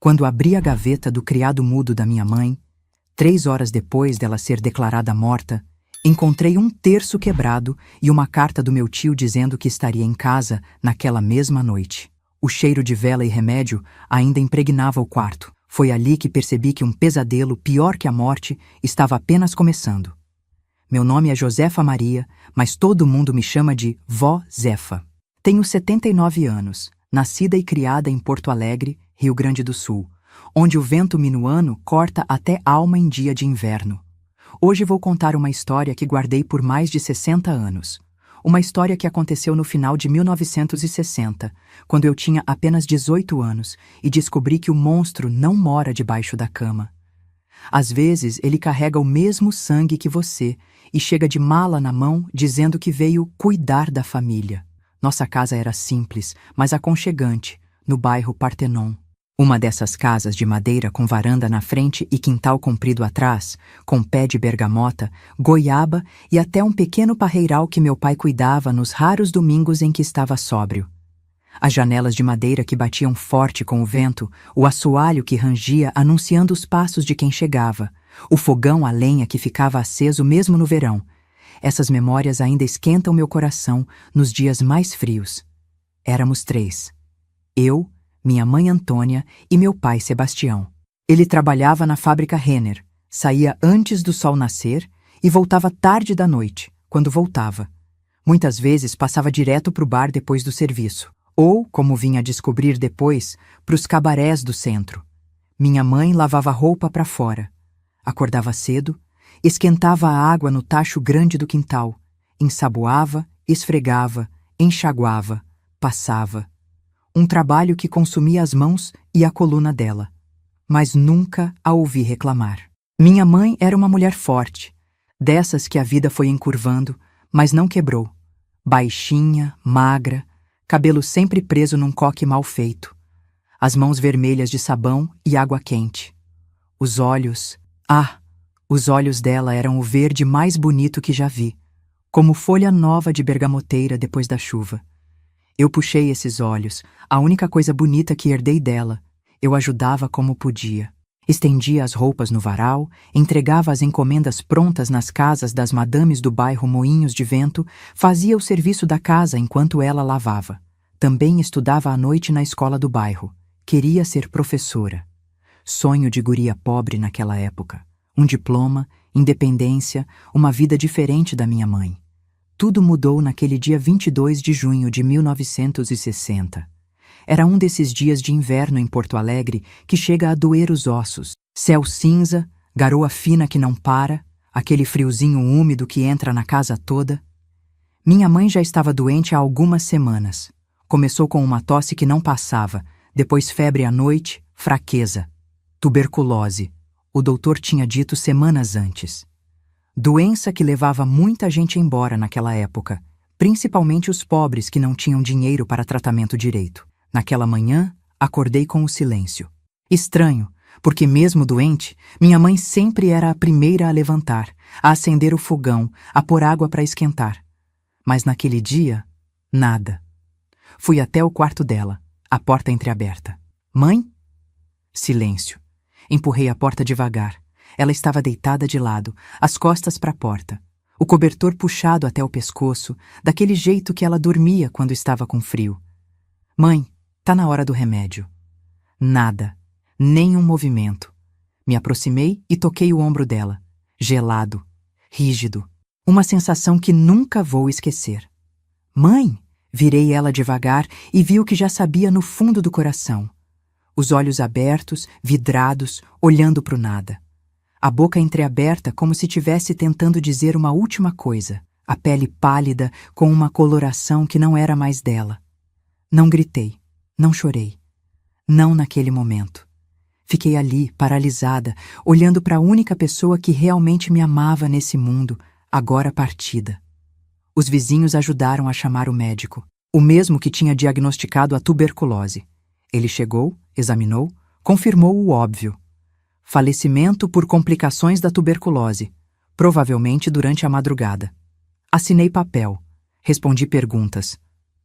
Quando abri a gaveta do criado mudo da minha mãe, 3 horas depois dela ser declarada morta, encontrei um terço quebrado e uma carta do meu tio dizendo que estaria em casa naquela mesma noite. O cheiro de vela e remédio ainda impregnava o quarto. Foi ali que percebi que um pesadelo pior que a morte estava apenas começando. Meu nome é Josefa Maria, mas todo mundo me chama de Vó Zefa. Tenho 79 anos, nascida e criada em Porto Alegre, Rio Grande do Sul, onde o vento minuano corta até alma em dia de inverno. Hoje vou contar uma história que guardei por mais de 60 anos. Uma história que aconteceu no final de 1960, quando eu tinha apenas 18 anos e descobri que o monstro não mora debaixo da cama. Às vezes, ele carrega o mesmo sangue que você e chega de mala na mão dizendo que veio cuidar da família. Nossa casa era simples, mas aconchegante, no bairro Partenon. Uma dessas casas de madeira com varanda na frente e quintal comprido atrás, com pé de bergamota, goiaba e até um pequeno parreiral que meu pai cuidava nos raros domingos em que estava sóbrio. As janelas de madeira que batiam forte com o vento, o assoalho que rangia anunciando os passos de quem chegava, o fogão a lenha que ficava aceso mesmo no verão. Essas memórias ainda esquentam meu coração nos dias mais frios. Éramos 3. Eu, minha mãe Antônia e meu pai Sebastião. Ele trabalhava na fábrica Renner, saía antes do sol nascer e voltava tarde da noite, quando voltava. Muitas vezes passava direto para o bar depois do serviço, ou, como vinha a descobrir depois, para os cabarés do centro. Minha mãe lavava roupa para fora. Acordava cedo, esquentava a água no tacho grande do quintal, ensaboava, esfregava, enxaguava, passava. Um trabalho que consumia as mãos e a coluna dela. Mas nunca a ouvi reclamar. Minha mãe era uma mulher forte, dessas que a vida foi encurvando, mas não quebrou. Baixinha, magra, cabelo sempre preso num coque mal feito. As mãos vermelhas de sabão e água quente. Os olhos... os olhos dela eram o verde mais bonito que já vi, como folha nova de bergamoteira depois da chuva. Eu puxei esses olhos, a única coisa bonita que herdei dela. Eu ajudava como podia. Estendia as roupas no varal, entregava as encomendas prontas nas casas das madames do bairro Moinhos de Vento, fazia o serviço da casa enquanto ela lavava. Também estudava à noite na escola do bairro. Queria ser professora. Sonho de guria pobre naquela época. Um diploma, independência, uma vida diferente da minha mãe. Tudo mudou naquele dia 22 de junho de 1960. Era um desses dias de inverno em Porto Alegre que chega a doer os ossos. Céu cinza, garoa fina que não para, aquele friozinho úmido que entra na casa toda. Minha mãe já estava doente há algumas semanas. Começou com uma tosse que não passava, depois febre à noite, fraqueza. Tuberculose. O doutor tinha dito semanas antes. Doença que levava muita gente embora naquela época, principalmente os pobres que não tinham dinheiro para tratamento direito. Naquela manhã, acordei com o silêncio. Estranho, porque mesmo doente, minha mãe sempre era a primeira a levantar, a acender o fogão, a pôr água para esquentar. Mas naquele dia, nada. Fui até o quarto dela, a porta entreaberta. Mãe? Silêncio. Empurrei a porta devagar. Ela estava deitada de lado, as costas para a porta, o cobertor puxado até o pescoço, daquele jeito que ela dormia quando estava com frio. Mãe, tá na hora do remédio. Nada, nenhum movimento. Me aproximei e toquei o ombro dela, gelado, rígido, uma sensação que nunca vou esquecer. Mãe! Virei ela devagar e vi o que já sabia no fundo do coração. Os olhos abertos, vidrados, olhando para o nada. A boca entreaberta como se estivesse tentando dizer uma última coisa, a pele pálida com uma coloração que não era mais dela. Não gritei, não chorei. Não naquele momento. Fiquei ali, paralisada, olhando para a única pessoa que realmente me amava nesse mundo, agora partida. Os vizinhos ajudaram a chamar o médico, o mesmo que tinha diagnosticado a tuberculose. Ele chegou, examinou, confirmou o óbvio. Falecimento por complicações da tuberculose, provavelmente durante a madrugada. Assinei papel, respondi perguntas.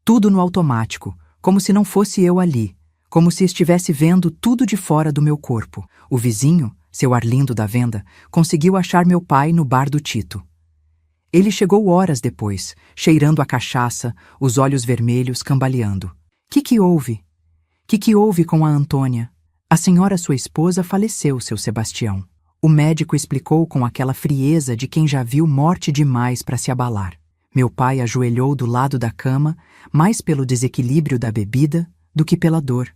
Tudo no automático, como se não fosse eu ali, como se estivesse vendo tudo de fora do meu corpo. O vizinho, seu Arlindo da venda, conseguiu achar meu pai no bar do Tito. Ele chegou horas depois, cheirando a cachaça, os olhos vermelhos cambaleando. Que houve? Que houve com a Antônia? A senhora sua esposa faleceu, seu Sebastião. O médico explicou com aquela frieza de quem já viu morte demais para se abalar. Meu pai ajoelhou do lado da cama, mais pelo desequilíbrio da bebida do que pela dor.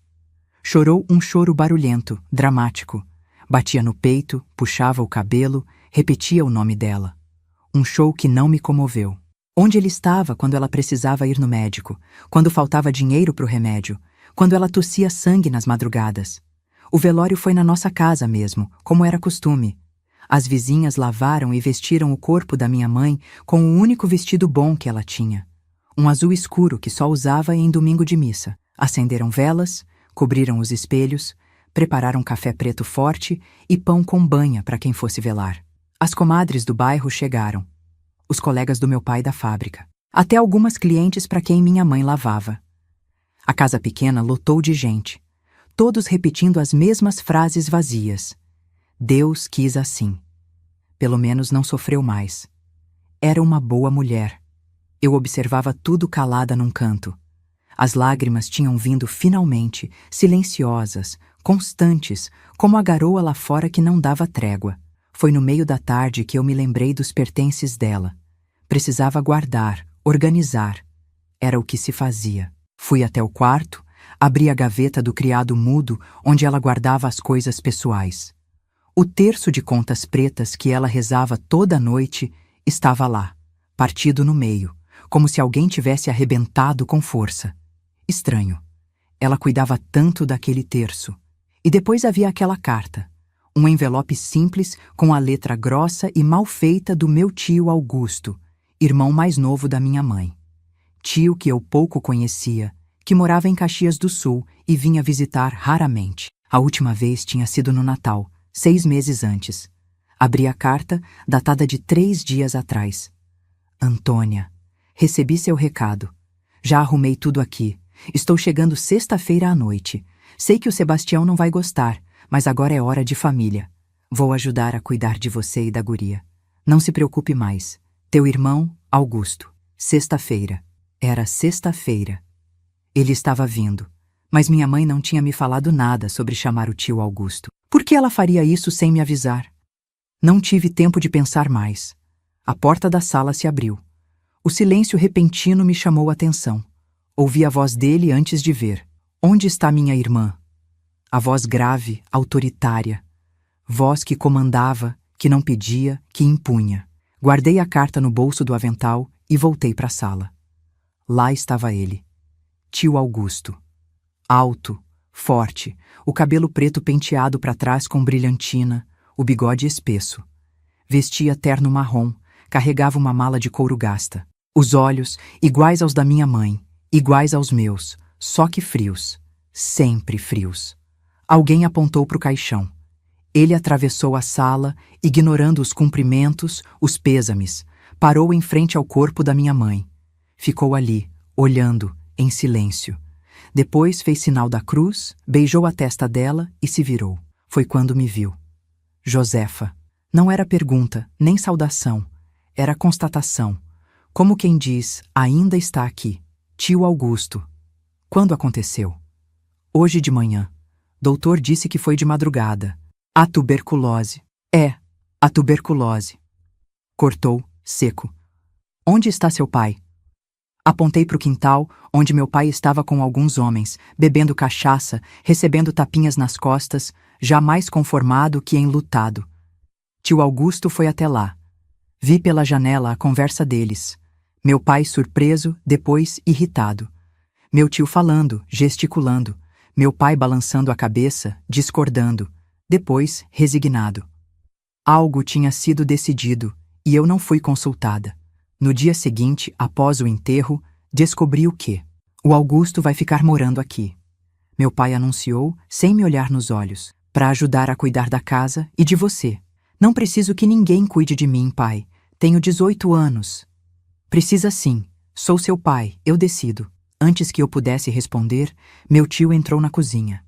Chorou um choro barulhento, dramático. Batia no peito, puxava o cabelo, repetia o nome dela. Um show que não me comoveu. Onde ele estava quando ela precisava ir no médico, quando faltava dinheiro para o remédio, quando ela tossia sangue nas madrugadas? O velório foi na nossa casa mesmo, como era costume. As vizinhas lavaram e vestiram o corpo da minha mãe com o único vestido bom que ela tinha. Um azul escuro que só usava em domingo de missa. Acenderam velas, cobriram os espelhos, prepararam café preto forte e pão com banha para quem fosse velar. As comadres do bairro chegaram. Os colegas do meu pai da fábrica. Até algumas clientes para quem minha mãe lavava. A casa pequena lotou de gente. Todos repetindo as mesmas frases vazias. Deus quis assim. Pelo menos não sofreu mais. Era uma boa mulher. Eu observava tudo calada num canto. As lágrimas tinham vindo finalmente, silenciosas, constantes, como a garoa lá fora que não dava trégua. Foi no meio da tarde que eu me lembrei dos pertences dela. Precisava guardar, organizar. Era o que se fazia. Fui até o quarto, abri a gaveta do criado mudo onde ela guardava as coisas pessoais. O terço de contas pretas que ela rezava toda noite estava lá, partido no meio, como se alguém tivesse arrebentado com força. Estranho. Ela cuidava tanto daquele terço. E depois havia aquela carta. Um envelope simples com a letra grossa e mal feita do meu tio Augusto, irmão mais novo da minha mãe. Tio que eu pouco conhecia, que morava em Caxias do Sul e vinha visitar raramente. A última vez tinha sido no Natal, 6 meses antes. Abri a carta, datada de 3 dias atrás. Antônia, recebi seu recado. Já arrumei tudo aqui. Estou chegando sexta-feira à noite. Sei que o Sebastião não vai gostar, mas agora é hora de família. Vou ajudar a cuidar de você e da guria. Não se preocupe mais. Teu irmão, Augusto. Sexta-feira. Era sexta-feira. Ele estava vindo, mas minha mãe não tinha me falado nada sobre chamar o tio Augusto. Por que ela faria isso sem me avisar? Não tive tempo de pensar mais. A porta da sala se abriu. O silêncio repentino me chamou a atenção. Ouvi a voz dele antes de ver. Onde está minha irmã? A voz grave, autoritária. Voz que comandava, que não pedia, que impunha. Guardei a carta no bolso do avental e voltei para a sala. Lá estava ele. Tio Augusto. Alto, forte, o cabelo preto penteado para trás com brilhantina, o bigode espesso. Vestia terno marrom, carregava uma mala de couro gasta. Os olhos, iguais aos da minha mãe, iguais aos meus, só que frios. Sempre frios. Alguém apontou para o caixão. Ele atravessou a sala, ignorando os cumprimentos, os pêsames. Parou em frente ao corpo da minha mãe. Ficou ali, olhando, em silêncio. Depois fez sinal da cruz, beijou a testa dela e se virou. Foi quando me viu. Josefa. Não era pergunta, nem saudação. Era constatação. Como quem diz, ainda está aqui. Tio Augusto. Quando aconteceu? Hoje de manhã. Doutor disse que foi de madrugada. A tuberculose. A tuberculose. Cortou, seco. Onde está seu pai? Apontei para o quintal, onde meu pai estava com alguns homens, bebendo cachaça, recebendo tapinhas nas costas, já mais conformado que enlutado. Tio Augusto foi até lá. Vi pela janela a conversa deles. Meu pai surpreso, depois irritado. Meu tio falando, gesticulando. Meu pai balançando a cabeça, discordando. Depois, resignado. Algo tinha sido decidido, e eu não fui consultada. No dia seguinte, após o enterro, descobri o quê? O Augusto vai ficar morando aqui. Meu pai anunciou, sem me olhar nos olhos, para ajudar a cuidar da casa e de você. Não preciso que ninguém cuide de mim, pai. Tenho 18 anos. Precisa sim. Sou seu pai, eu decido. Antes que eu pudesse responder, meu tio entrou na cozinha.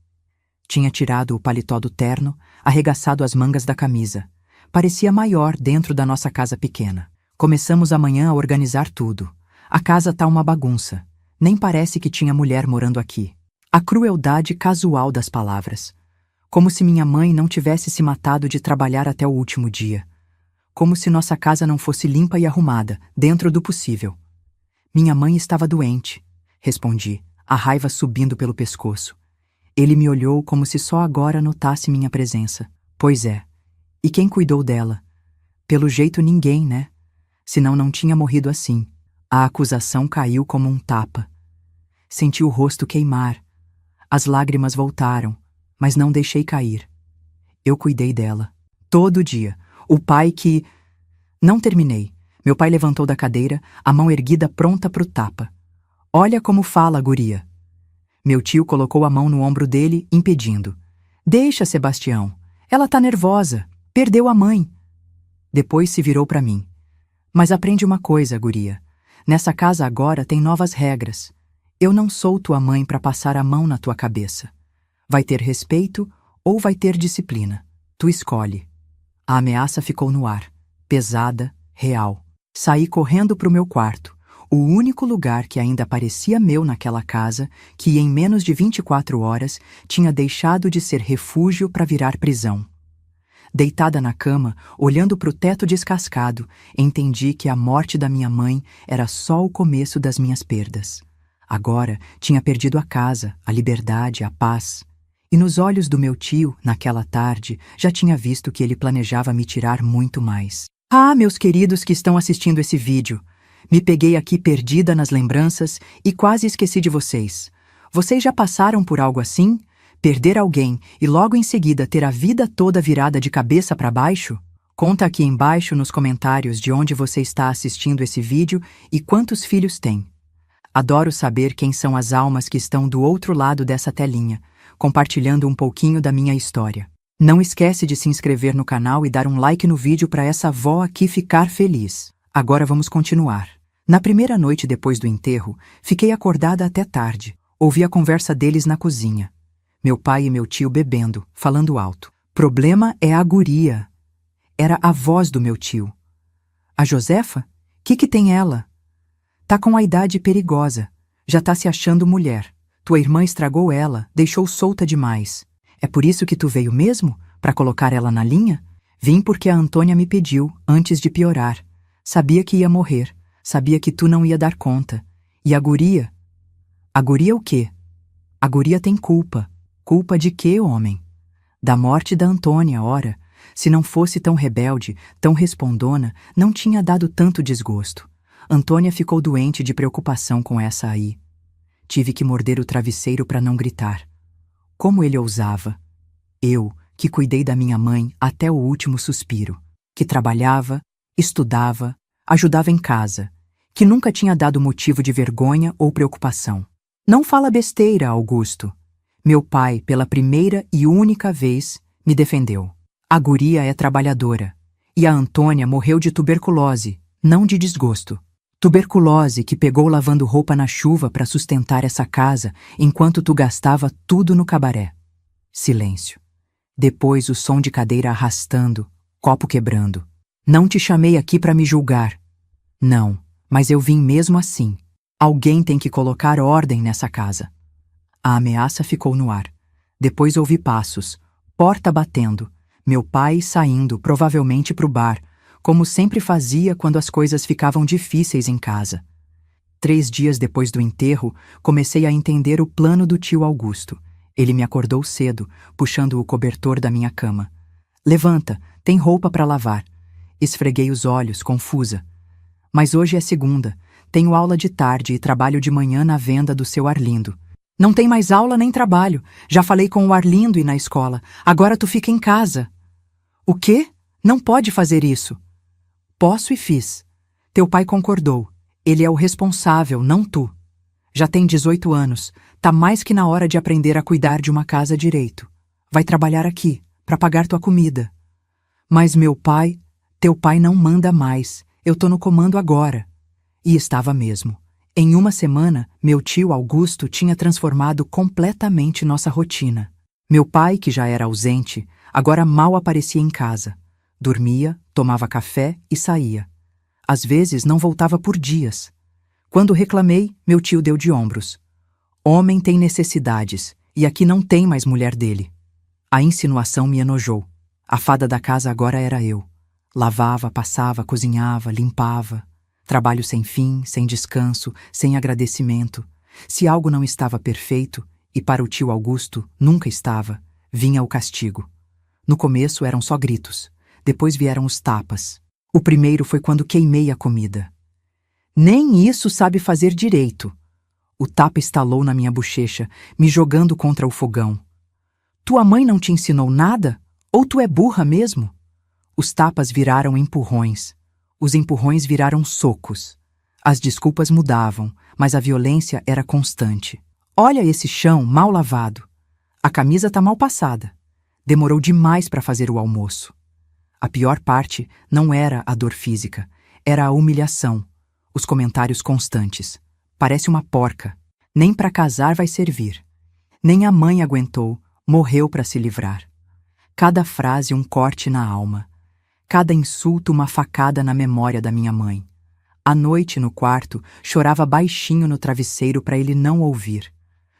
Tinha tirado o paletó do terno, arregaçado as mangas da camisa. Parecia maior dentro da nossa casa pequena. Começamos amanhã a organizar tudo. A casa tá uma bagunça. Nem parece que tinha mulher morando aqui. A crueldade casual das palavras. Como se minha mãe não tivesse se matado de trabalhar até o último dia. Como se nossa casa não fosse limpa e arrumada, dentro do possível. Minha mãe estava doente, respondi, a raiva subindo pelo pescoço. Ele me olhou como se só agora notasse minha presença. Pois é. E quem cuidou dela? Pelo jeito ninguém, né? Senão não tinha morrido assim. A acusação caiu como um tapa. Senti o rosto queimar. As lágrimas voltaram, mas não deixei cair. Eu cuidei dela. Todo dia. O pai que... Não terminei. Meu pai levantou da cadeira, a mão erguida pronta pro tapa. Olha como fala, guria. Meu tio colocou a mão no ombro dele, impedindo. Deixa, Sebastião. Ela tá nervosa. Perdeu a mãe. Depois se virou para mim. Mas aprende uma coisa, guria. Nessa casa agora tem novas regras. Eu não sou tua mãe para passar a mão na tua cabeça. Vai ter respeito ou vai ter disciplina. Tu escolhe. A ameaça ficou no ar. Pesada, real. Saí correndo pro meu quarto. O único lugar que ainda parecia meu naquela casa, que em menos de 24 horas tinha deixado de ser refúgio para virar prisão. Deitada na cama, olhando para o teto descascado, entendi que a morte da minha mãe era só o começo das minhas perdas. Agora tinha perdido a casa, a liberdade, a paz. E nos olhos do meu tio, naquela tarde, já tinha visto que ele planejava me tirar muito mais. Ah, meus queridos que estão assistindo esse vídeo, me peguei aqui perdida nas lembranças e quase esqueci de vocês. Vocês já passaram por algo assim? Perder alguém e logo em seguida ter a vida toda virada de cabeça para baixo? Conta aqui embaixo nos comentários de onde você está assistindo esse vídeo e quantos filhos tem. Adoro saber quem são as almas que estão do outro lado dessa telinha, compartilhando um pouquinho da minha história. Não esquece de se inscrever no canal e dar um like no vídeo para essa avó aqui ficar feliz. Agora vamos continuar. Na primeira noite depois do enterro, fiquei acordada até tarde. Ouvi a conversa deles na cozinha. Meu pai e meu tio bebendo, falando alto. Problema é a guria. Era a voz do meu tio. A Josefa? Que tem ela? Tá com a idade perigosa. Já tá se achando mulher. Tua irmã estragou ela, deixou solta demais. É por isso que tu veio mesmo? Pra colocar ela na linha? Vim porque a Antônia me pediu, antes de piorar. Sabia que ia morrer. Sabia que tu não ia dar conta. E a guria? A guria o quê? A guria tem culpa. Culpa de quê, homem? Da morte da Antônia, ora. Se não fosse tão rebelde, tão respondona, não tinha dado tanto desgosto. Antônia ficou doente de preocupação com essa aí. Tive que morder o travesseiro para não gritar. Como ele ousava? Eu, que cuidei da minha mãe até o último suspiro, que trabalhava, estudava, ajudava em casa, que nunca tinha dado motivo de vergonha ou preocupação. Não fala besteira, Augusto. Meu pai, pela primeira e única vez, me defendeu. A guria é trabalhadora. E a Antônia morreu de tuberculose, não de desgosto. Tuberculose que pegou lavando roupa na chuva para sustentar essa casa enquanto tu gastava tudo no cabaré. Silêncio. Depois o som de cadeira arrastando, copo quebrando. Não te chamei aqui para me julgar. Não, mas eu vim mesmo assim. Alguém tem que colocar ordem nessa casa. A ameaça ficou no ar. Depois ouvi passos, porta batendo, meu pai saindo provavelmente pro bar, como sempre fazia quando as coisas ficavam difíceis em casa. 3 dias depois do enterro, comecei a entender o plano do tio Augusto. Ele me acordou cedo, puxando o cobertor da minha cama. Levanta, tem roupa para lavar. Esfreguei os olhos, confusa. Mas hoje é segunda, tenho aula de tarde e trabalho de manhã na venda do seu Arlindo. Não tem mais aula nem trabalho. Já falei com o Arlindo e na escola. Agora tu fica em casa. O quê? Não pode fazer isso. Posso e fiz. Teu pai concordou. Ele é o responsável, não tu. Já tem 18 anos. Tá mais que na hora de aprender a cuidar de uma casa direito. Vai trabalhar aqui, para pagar tua comida. Mas meu pai, teu pai não manda mais. Eu tô no comando agora. E estava mesmo. Em uma semana, meu tio Augusto tinha transformado completamente nossa rotina. Meu pai, que já era ausente, agora mal aparecia em casa. Dormia, tomava café e saía. Às vezes não voltava por dias. Quando reclamei, meu tio deu de ombros. Homem tem necessidades, e aqui não tem mais mulher dele. A insinuação me enojou. A fada da casa agora era eu. Lavava, passava, cozinhava, limpava. Trabalho sem fim, sem descanso, sem agradecimento. Se algo não estava perfeito, e para o tio Augusto nunca estava, vinha o castigo. No começo eram só gritos, depois vieram os tapas. O primeiro foi quando queimei a comida. Nem isso sabe fazer direito. O tapa estalou na minha bochecha, me jogando contra o fogão. Tua mãe não te ensinou nada? Ou tu é burra mesmo? Os tapas viraram empurrões. Os empurrões viraram socos. As desculpas mudavam, mas a violência era constante. Olha esse chão mal lavado. A camisa tá mal passada. Demorou demais para fazer o almoço. A pior parte não era a dor física, era a humilhação, os comentários constantes. Parece uma porca. Nem para casar vai servir. Nem a mãe aguentou, morreu para se livrar. Cada frase um corte na alma. Cada insulto uma facada na memória da minha mãe. À noite, no quarto, chorava baixinho no travesseiro para ele não ouvir.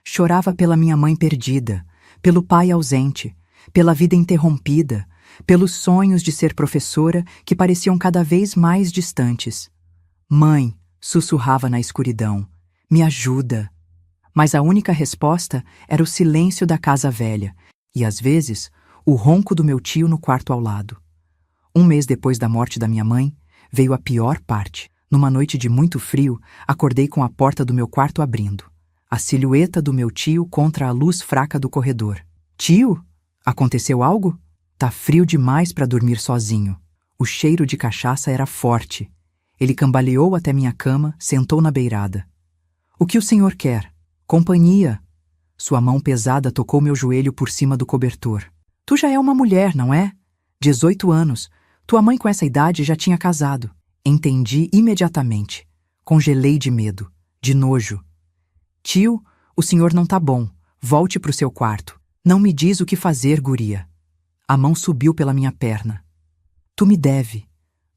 Chorava pela minha mãe perdida, pelo pai ausente, pela vida interrompida, pelos sonhos de ser professora que pareciam cada vez mais distantes. Mãe, sussurrava na escuridão, me ajuda. Mas a única resposta era o silêncio da casa velha e, às vezes, o ronco do meu tio no quarto ao lado. Um mês depois da morte da minha mãe, veio a pior parte. Numa noite de muito frio, acordei com a porta do meu quarto abrindo. A silhueta do meu tio contra a luz fraca do corredor. Tio? Aconteceu algo? Tá frio demais para dormir sozinho. O cheiro de cachaça era forte. Ele cambaleou até minha cama, sentou na beirada. O que o senhor quer? Companhia. Sua mão pesada tocou meu joelho por cima do cobertor. Tu já é uma mulher, não é? 18 anos. Tua mãe com essa idade já tinha casado. Entendi imediatamente. Congelei de medo, de nojo. Tio, o senhor não tá bom. Volte pro seu quarto. Não me diz o que fazer, guria. A mão subiu pela minha perna. Tu me deve.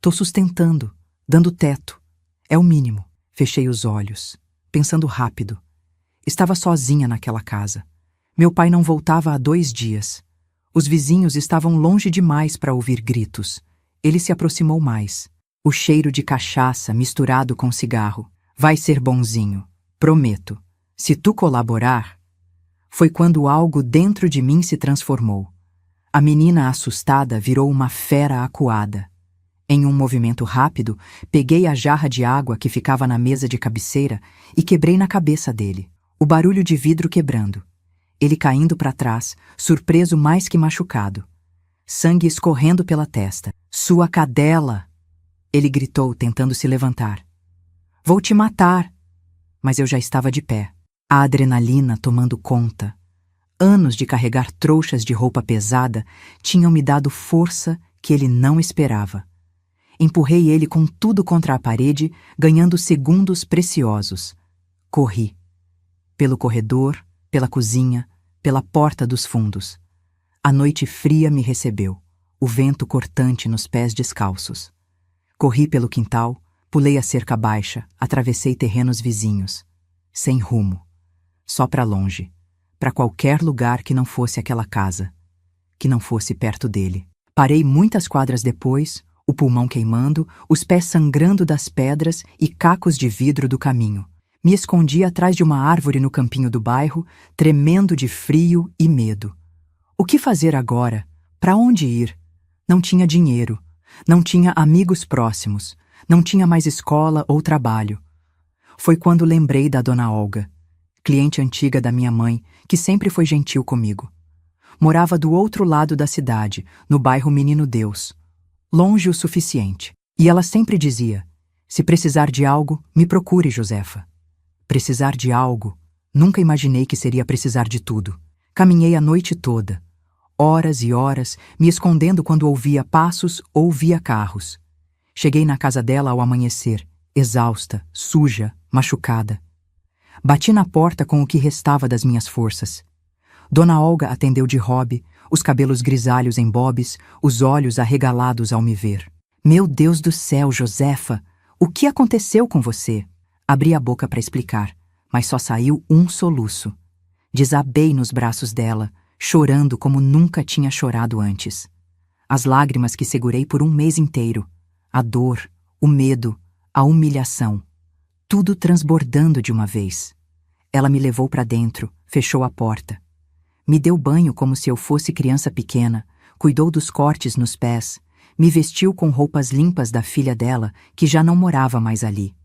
Tô sustentando, dando teto. É o mínimo. Fechei os olhos, pensando rápido. Estava sozinha naquela casa. Meu pai não voltava há 2 dias. Os vizinhos estavam longe demais para ouvir gritos. Ele se aproximou mais. O cheiro de cachaça misturado com cigarro. Vai ser bonzinho, prometo. Se tu colaborar... Foi quando algo dentro de mim se transformou. A menina assustada virou uma fera acuada. Em um movimento rápido, peguei a jarra de água que ficava na mesa de cabeceira e quebrei na cabeça dele. O barulho de vidro quebrando. Ele caindo para trás, surpreso mais que machucado. Sangue escorrendo pela testa. Sua cadela! Ele gritou, tentando se levantar. Vou te matar! Mas eu já estava de pé. A adrenalina tomando conta. Anos de carregar trouxas de roupa pesada tinham me dado força que ele não esperava. Empurrei ele com tudo contra a parede, ganhando segundos preciosos. Corri. Pelo corredor, pela cozinha, pela porta dos fundos. A noite fria me recebeu, o vento cortante nos pés descalços. Corri pelo quintal, pulei a cerca baixa, atravessei terrenos vizinhos. Sem rumo. Só para longe. Para qualquer lugar que não fosse aquela casa. Que não fosse perto dele. Parei muitas quadras depois, o pulmão queimando, os pés sangrando das pedras e cacos de vidro do caminho. Me escondi atrás de uma árvore no campinho do bairro, tremendo de frio e medo. O que fazer agora? Para onde ir? Não tinha dinheiro. Não tinha amigos próximos. Não tinha mais escola ou trabalho. Foi quando lembrei da dona Olga, cliente antiga da minha mãe, que sempre foi gentil comigo. Morava do outro lado da cidade, no bairro Menino Deus. Longe o suficiente. E ela sempre dizia, se precisar de algo, me procure, Josefa. Precisar de algo? Nunca imaginei que seria precisar de tudo. Caminhei a noite toda. Horas e horas, me escondendo quando ouvia passos ou via carros. Cheguei na casa dela ao amanhecer, exausta, suja, machucada. Bati na porta com o que restava das minhas forças. Dona Olga atendeu de robe, os cabelos grisalhos em bobes, os olhos arregalados ao me ver. Meu Deus do céu, Josefa! O que aconteceu com você? Abri a boca para explicar, mas só saiu um soluço. Desabei nos braços dela, chorando como nunca tinha chorado antes. As lágrimas que segurei por um mês inteiro, a dor, o medo, a humilhação, tudo transbordando de uma vez. Ela me levou para dentro, fechou a porta. Me deu banho como se eu fosse criança pequena, cuidou dos cortes nos pés, me vestiu com roupas limpas da filha dela, que já não morava mais ali.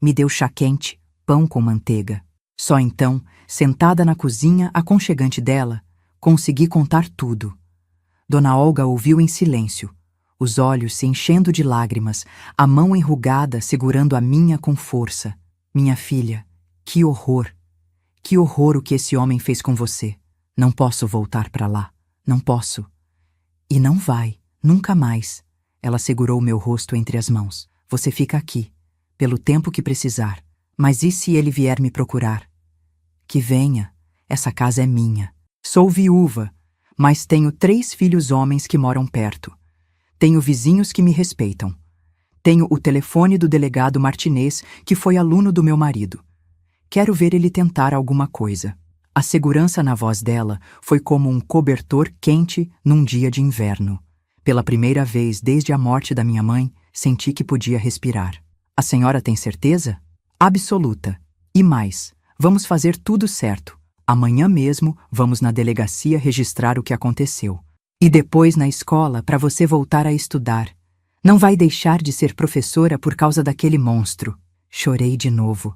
Me deu chá quente, pão com manteiga. Só então, sentada na cozinha aconchegante dela, consegui contar tudo. Dona Olga ouviu em silêncio, os olhos se enchendo de lágrimas, a mão enrugada segurando a minha com força. Minha filha, que horror! Que horror o que esse homem fez com você. Não posso voltar para lá. Não posso. E não vai, nunca mais. Ela segurou meu rosto entre as mãos. Você fica aqui, pelo tempo que precisar. Mas e se ele vier me procurar? Que venha. Essa casa é minha. Sou viúva, mas tenho 3 filhos homens que moram perto. Tenho vizinhos que me respeitam. Tenho o telefone do delegado Martinez, que foi aluno do meu marido. Quero ver ele tentar alguma coisa. A segurança na voz dela foi como um cobertor quente num dia de inverno. Pela primeira vez desde a morte da minha mãe, senti que podia respirar. A senhora tem certeza? Absoluta. E mais, vamos fazer tudo certo. Amanhã mesmo vamos na delegacia registrar o que aconteceu. E depois na escola para você voltar a estudar. Não vai deixar de ser professora por causa daquele monstro. Chorei de novo.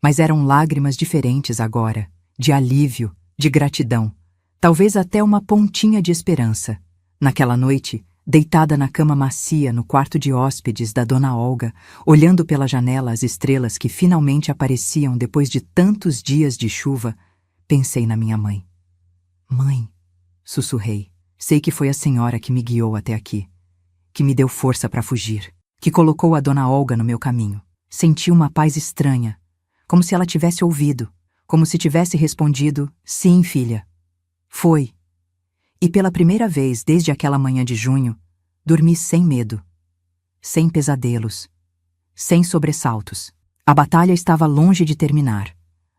Mas eram lágrimas diferentes agora, de alívio, de gratidão, talvez até uma pontinha de esperança. Naquela noite, deitada na cama macia no quarto de hóspedes da Dona Olga, olhando pela janela as estrelas que finalmente apareciam depois de tantos dias de chuva, pensei na minha mãe. Mãe, sussurrei, sei que foi a senhora que me guiou até aqui, que me deu força para fugir, que colocou a Dona Olga no meu caminho. Senti uma paz estranha, como se ela tivesse ouvido, como se tivesse respondido, sim, filha. Foi. E pela primeira vez desde aquela manhã de junho, dormi sem medo, sem pesadelos, sem sobressaltos. A batalha estava longe de terminar.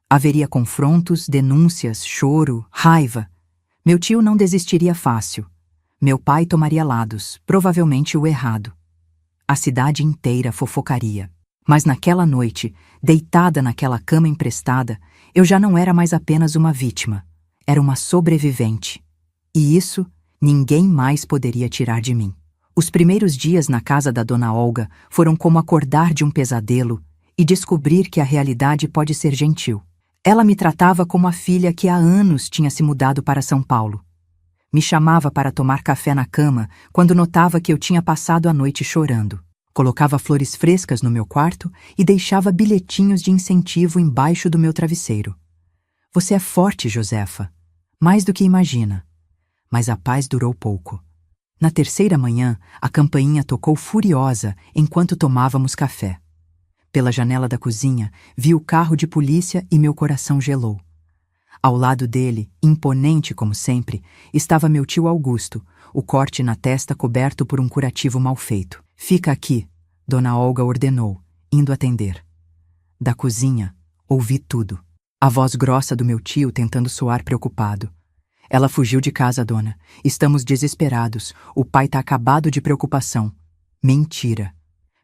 Haveria confrontos, denúncias, choro, raiva. Meu tio não desistiria fácil. Meu pai tomaria lados, provavelmente o errado. A cidade inteira fofocaria. Mas naquela noite, deitada naquela cama emprestada, eu já não era mais apenas uma vítima. Era uma sobrevivente. E isso, ninguém mais poderia tirar de mim. Os primeiros dias na casa da Dona Olga foram como acordar de um pesadelo e descobrir que a realidade pode ser gentil. Ela me tratava como a filha que há anos tinha se mudado para São Paulo. Me chamava para tomar café na cama quando notava que eu tinha passado a noite chorando. Colocava flores frescas no meu quarto e deixava bilhetinhos de incentivo embaixo do meu travesseiro. Você é forte, Josefa. Mais do que imagina. Mas a paz durou pouco. Na terceira manhã, a campainha tocou furiosa enquanto tomávamos café. Pela janela da cozinha, vi o carro de polícia e meu coração gelou. Ao lado dele, imponente como sempre, estava meu tio Augusto, o corte na testa coberto por um curativo mal feito. Fica aqui, Dona Olga ordenou, indo atender. Da cozinha, ouvi tudo. A voz grossa do meu tio tentando soar preocupado. Ela fugiu de casa, dona. Estamos desesperados. O pai tá acabado de preocupação. Mentira.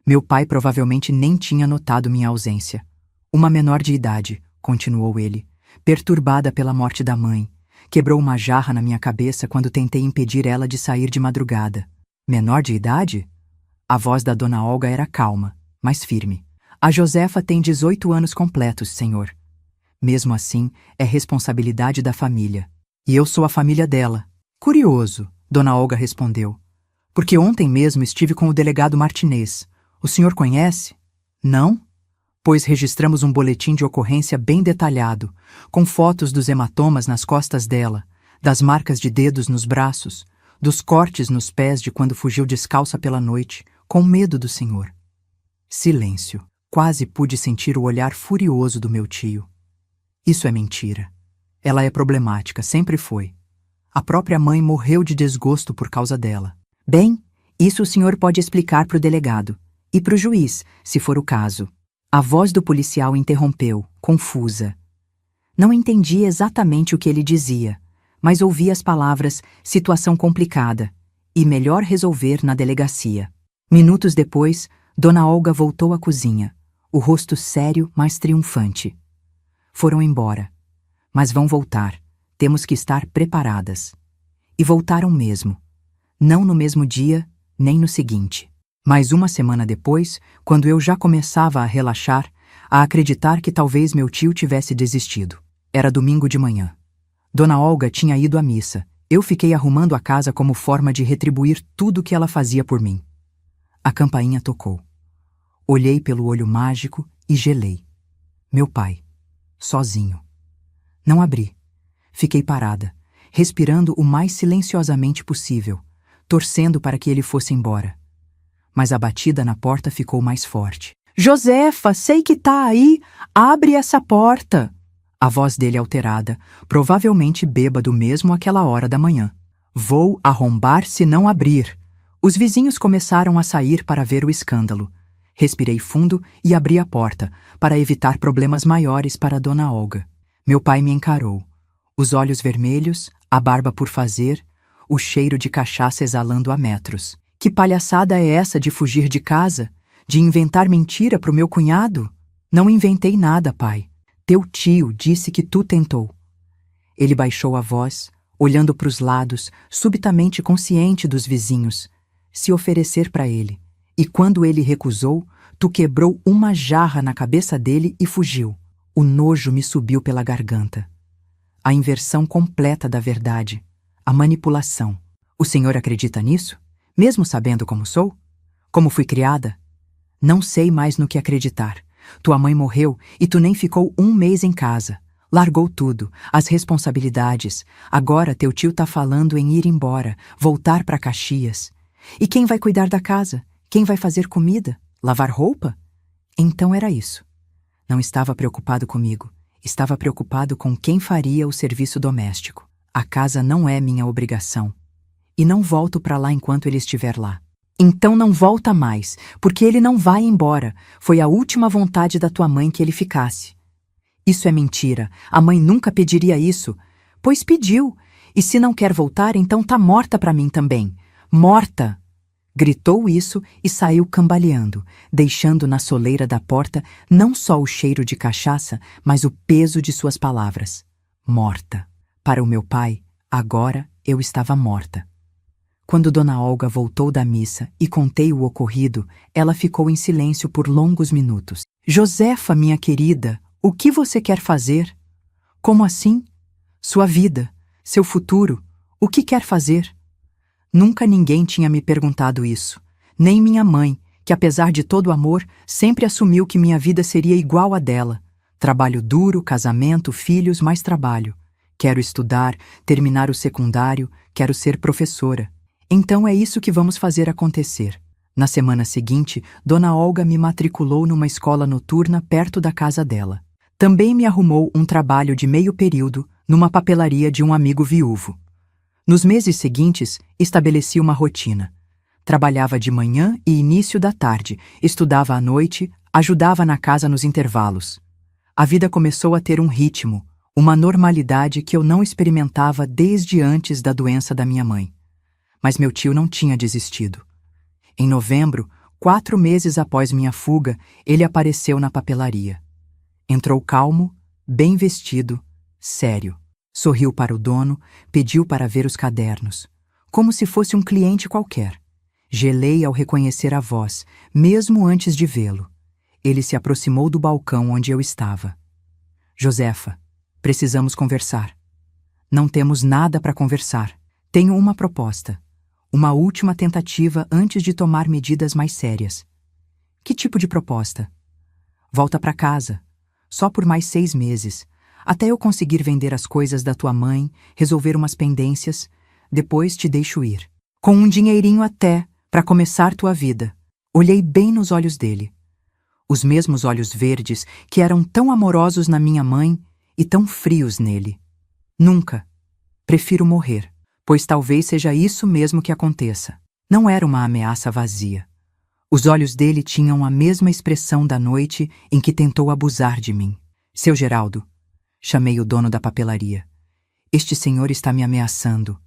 Meu pai provavelmente nem tinha notado minha ausência. Uma menor de idade, continuou ele, perturbada pela morte da mãe. Quebrou uma jarra na minha cabeça quando tentei impedir ela de sair de madrugada. Menor de idade? A voz da Dona Olga era calma, mas firme. A Josefa tem 18 anos completos, senhor. Mesmo assim, é responsabilidade da família. E eu sou a família dela. Curioso, Dona Olga respondeu. Porque ontem mesmo estive com o delegado Martinez. O senhor conhece? Não? Pois registramos um boletim de ocorrência bem detalhado, com fotos dos hematomas nas costas dela, das marcas de dedos nos braços, dos cortes nos pés de quando fugiu descalça pela noite, com medo do senhor. Silêncio. Quase pude sentir o olhar furioso do meu tio. Isso é mentira. Ela é problemática, sempre foi. A própria mãe morreu de desgosto por causa dela. Bem, isso o senhor pode explicar para o delegado e para o juiz, se for o caso. A voz do policial interrompeu, confusa. Não entendi exatamente o que ele dizia, mas ouvi as palavras situação complicada e melhor resolver na delegacia. Minutos depois, Dona Olga voltou à cozinha, o rosto sério, mas triunfante. Foram embora. Mas vão voltar. Temos que estar preparadas. E voltaram mesmo. Não no mesmo dia, nem no seguinte. Mas uma semana depois, quando eu já começava a relaxar, a acreditar que talvez meu tio tivesse desistido. Era domingo de manhã. Dona Olga tinha ido à missa. Eu fiquei arrumando a casa como forma de retribuir tudo que ela fazia por mim. A campainha tocou. Olhei pelo olho mágico e gelei. Meu pai. Sozinho. Não abri. Fiquei parada, respirando o mais silenciosamente possível, torcendo para que ele fosse embora. Mas a batida na porta ficou mais forte. Josefa, sei que tá aí! Abre essa porta! A voz dele alterada, provavelmente bêbado mesmo àquela hora da manhã. Vou arrombar se não abrir. Os vizinhos começaram a sair para ver o escândalo. Respirei fundo e abri a porta, para evitar problemas maiores para Dona Olga. Meu pai me encarou. Os olhos vermelhos, a barba por fazer, o cheiro de cachaça exalando a metros. Que palhaçada é essa de fugir de casa? De inventar mentira pro meu cunhado? Não inventei nada, pai. Teu tio disse que tu tentou. Ele baixou a voz, olhando para os lados, subitamente consciente dos vizinhos, se oferecer para ele. E quando ele recusou, tu quebrou uma jarra na cabeça dele e fugiu. O nojo me subiu pela garganta. A inversão completa da verdade. A manipulação. O senhor acredita nisso? Mesmo sabendo como sou? Como fui criada? Não sei mais no que acreditar. Tua mãe morreu e tu nem ficou um mês em casa. Largou tudo, as responsabilidades. Agora teu tio tá falando em ir embora, voltar para Caxias. E quem vai cuidar da casa? Quem vai fazer comida? Lavar roupa? Então era isso. Não estava preocupado comigo. Estava preocupado com quem faria o serviço doméstico. A casa não é minha obrigação. E não volto para lá enquanto ele estiver lá. Então não volta mais, porque ele não vai embora. Foi a última vontade da tua mãe que ele ficasse. Isso é mentira. A mãe nunca pediria isso. Pois pediu. E se não quer voltar, então tá morta para mim também. Morta! Gritou isso e saiu cambaleando, deixando na soleira da porta não só o cheiro de cachaça, mas o peso de suas palavras. Morta. Para o meu pai, agora eu estava morta. Quando Dona Olga voltou da missa e contei o ocorrido, ela ficou em silêncio por longos minutos. Josefa, minha querida, o que você quer fazer? Como assim? Sua vida, seu futuro, o que quer fazer? Nunca ninguém tinha me perguntado isso, nem minha mãe, que apesar de todo o amor, sempre assumiu que minha vida seria igual à dela. Trabalho duro, casamento, filhos, mais trabalho. Quero estudar, terminar o secundário, quero ser professora. Então é isso que vamos fazer acontecer. Na semana seguinte, Dona Olga me matriculou numa escola noturna perto da casa dela. Também me arrumou um trabalho de meio período numa papelaria de um amigo viúvo. Nos meses seguintes, estabeleci uma rotina. Trabalhava de manhã e início da tarde, estudava à noite, ajudava na casa nos intervalos. A vida começou a ter um ritmo, uma normalidade que eu não experimentava desde antes da doença da minha mãe. Mas meu tio não tinha desistido. Em novembro, 4 meses após minha fuga, ele apareceu na papelaria. Entrou calmo, bem vestido, sério. Sorriu para o dono, pediu para ver os cadernos, como se fosse um cliente qualquer. Gelei ao reconhecer a voz, mesmo antes de vê-lo. Ele se aproximou do balcão onde eu estava. Josefa, precisamos conversar. Não temos nada para conversar. Tenho uma proposta. Uma última tentativa antes de tomar medidas mais sérias. Que tipo de proposta? Volta para casa. Só por mais 6 meses. Até eu conseguir vender as coisas da tua mãe, resolver umas pendências, depois te deixo ir. Com um dinheirinho até, para começar tua vida. Olhei bem nos olhos dele. Os mesmos olhos verdes que eram tão amorosos na minha mãe e tão frios nele. Nunca. Prefiro morrer, pois talvez seja isso mesmo que aconteça. Não era uma ameaça vazia. Os olhos dele tinham a mesma expressão da noite em que tentou abusar de mim. Seu Geraldo, chamei o dono da papelaria. Este senhor está me ameaçando.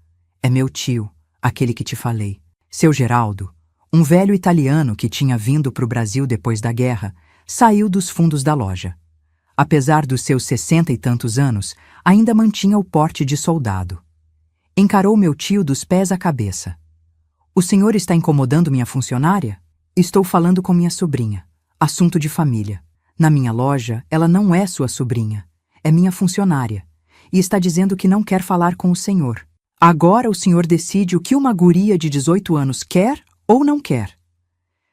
É meu tio, aquele que te falei. Seu Geraldo, um velho italiano que tinha vindo para o Brasil depois da guerra, saiu dos fundos da loja. Apesar dos seus 60 e tantos anos, ainda mantinha o porte de soldado. Encarou meu tio dos pés à cabeça. O senhor está incomodando minha funcionária? Estou falando com minha sobrinha. Assunto de família. Na minha loja, ela não é sua sobrinha. É minha funcionária. E está dizendo que não quer falar com o senhor. Agora o senhor decide o que uma guria de 18 anos quer ou não quer.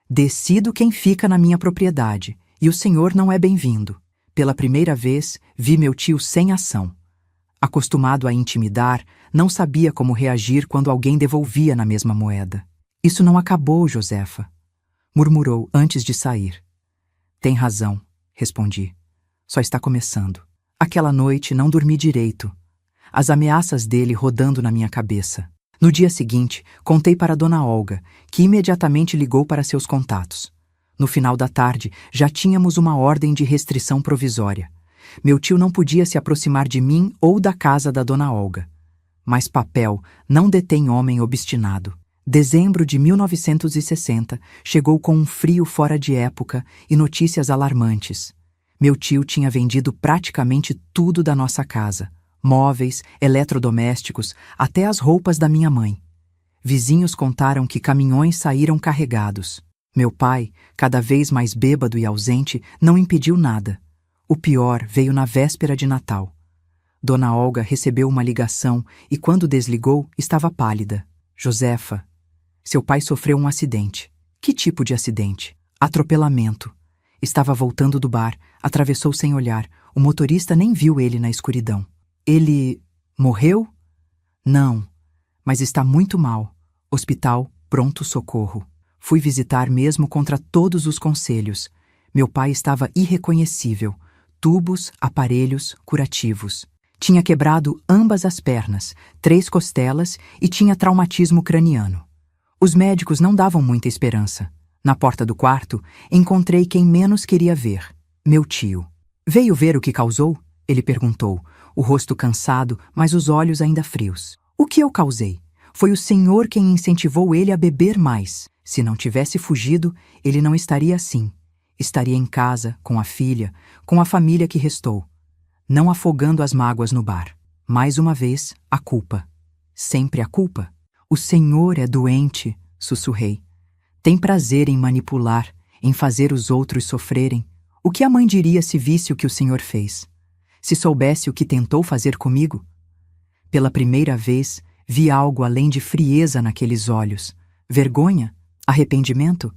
Decido quem fica na minha propriedade, e o senhor não é bem-vindo. Pela primeira vez, vi meu tio sem ação. Acostumado a intimidar, não sabia como reagir quando alguém devolvia na mesma moeda. Isso não acabou, Josefa, murmurou antes de sair. Tem razão, respondi. Só está começando. Aquela noite não dormi direito. As ameaças dele rodando na minha cabeça. No dia seguinte, contei para Dona Olga, que imediatamente ligou para seus contatos. No final da tarde, já tínhamos uma ordem de restrição provisória. Meu tio não podia se aproximar de mim ou da casa da Dona Olga. Mas papel não detém homem obstinado. Dezembro de 1960 chegou com um frio fora de época e notícias alarmantes. Meu tio tinha vendido praticamente tudo da nossa casa. Móveis, eletrodomésticos, até as roupas da minha mãe. Vizinhos contaram que caminhões saíram carregados. Meu pai, cada vez mais bêbado e ausente, não impediu nada. O pior veio na véspera de Natal. Dona Olga recebeu uma ligação e, quando desligou, estava pálida. Josefa, seu pai sofreu um acidente. Que tipo de acidente? Atropelamento. Estava voltando do bar, atravessou sem olhar. O motorista nem viu ele na escuridão. Ele morreu? Não, mas está muito mal. Hospital, pronto-socorro. Fui visitar mesmo contra todos os conselhos. Meu pai estava irreconhecível. Tubos, aparelhos, curativos. Tinha quebrado ambas as pernas, 3 costelas e tinha traumatismo craniano. Os médicos não davam muita esperança. Na porta do quarto, encontrei quem menos queria ver. Meu tio. Veio ver o que causou? Ele perguntou, o rosto cansado, mas os olhos ainda frios. O que eu causei? Foi o senhor quem incentivou ele a beber mais. Se não tivesse fugido, ele não estaria assim. Estaria em casa, com a filha, com a família que restou. Não afogando as mágoas no bar. Mais uma vez, a culpa. Sempre a culpa. O senhor é doente, sussurrei. Tem prazer em manipular, em fazer os outros sofrerem. O que a mãe diria se visse o que o senhor fez? Se soubesse o que tentou fazer comigo? Pela primeira vez, vi algo além de frieza naqueles olhos. Vergonha? Arrependimento?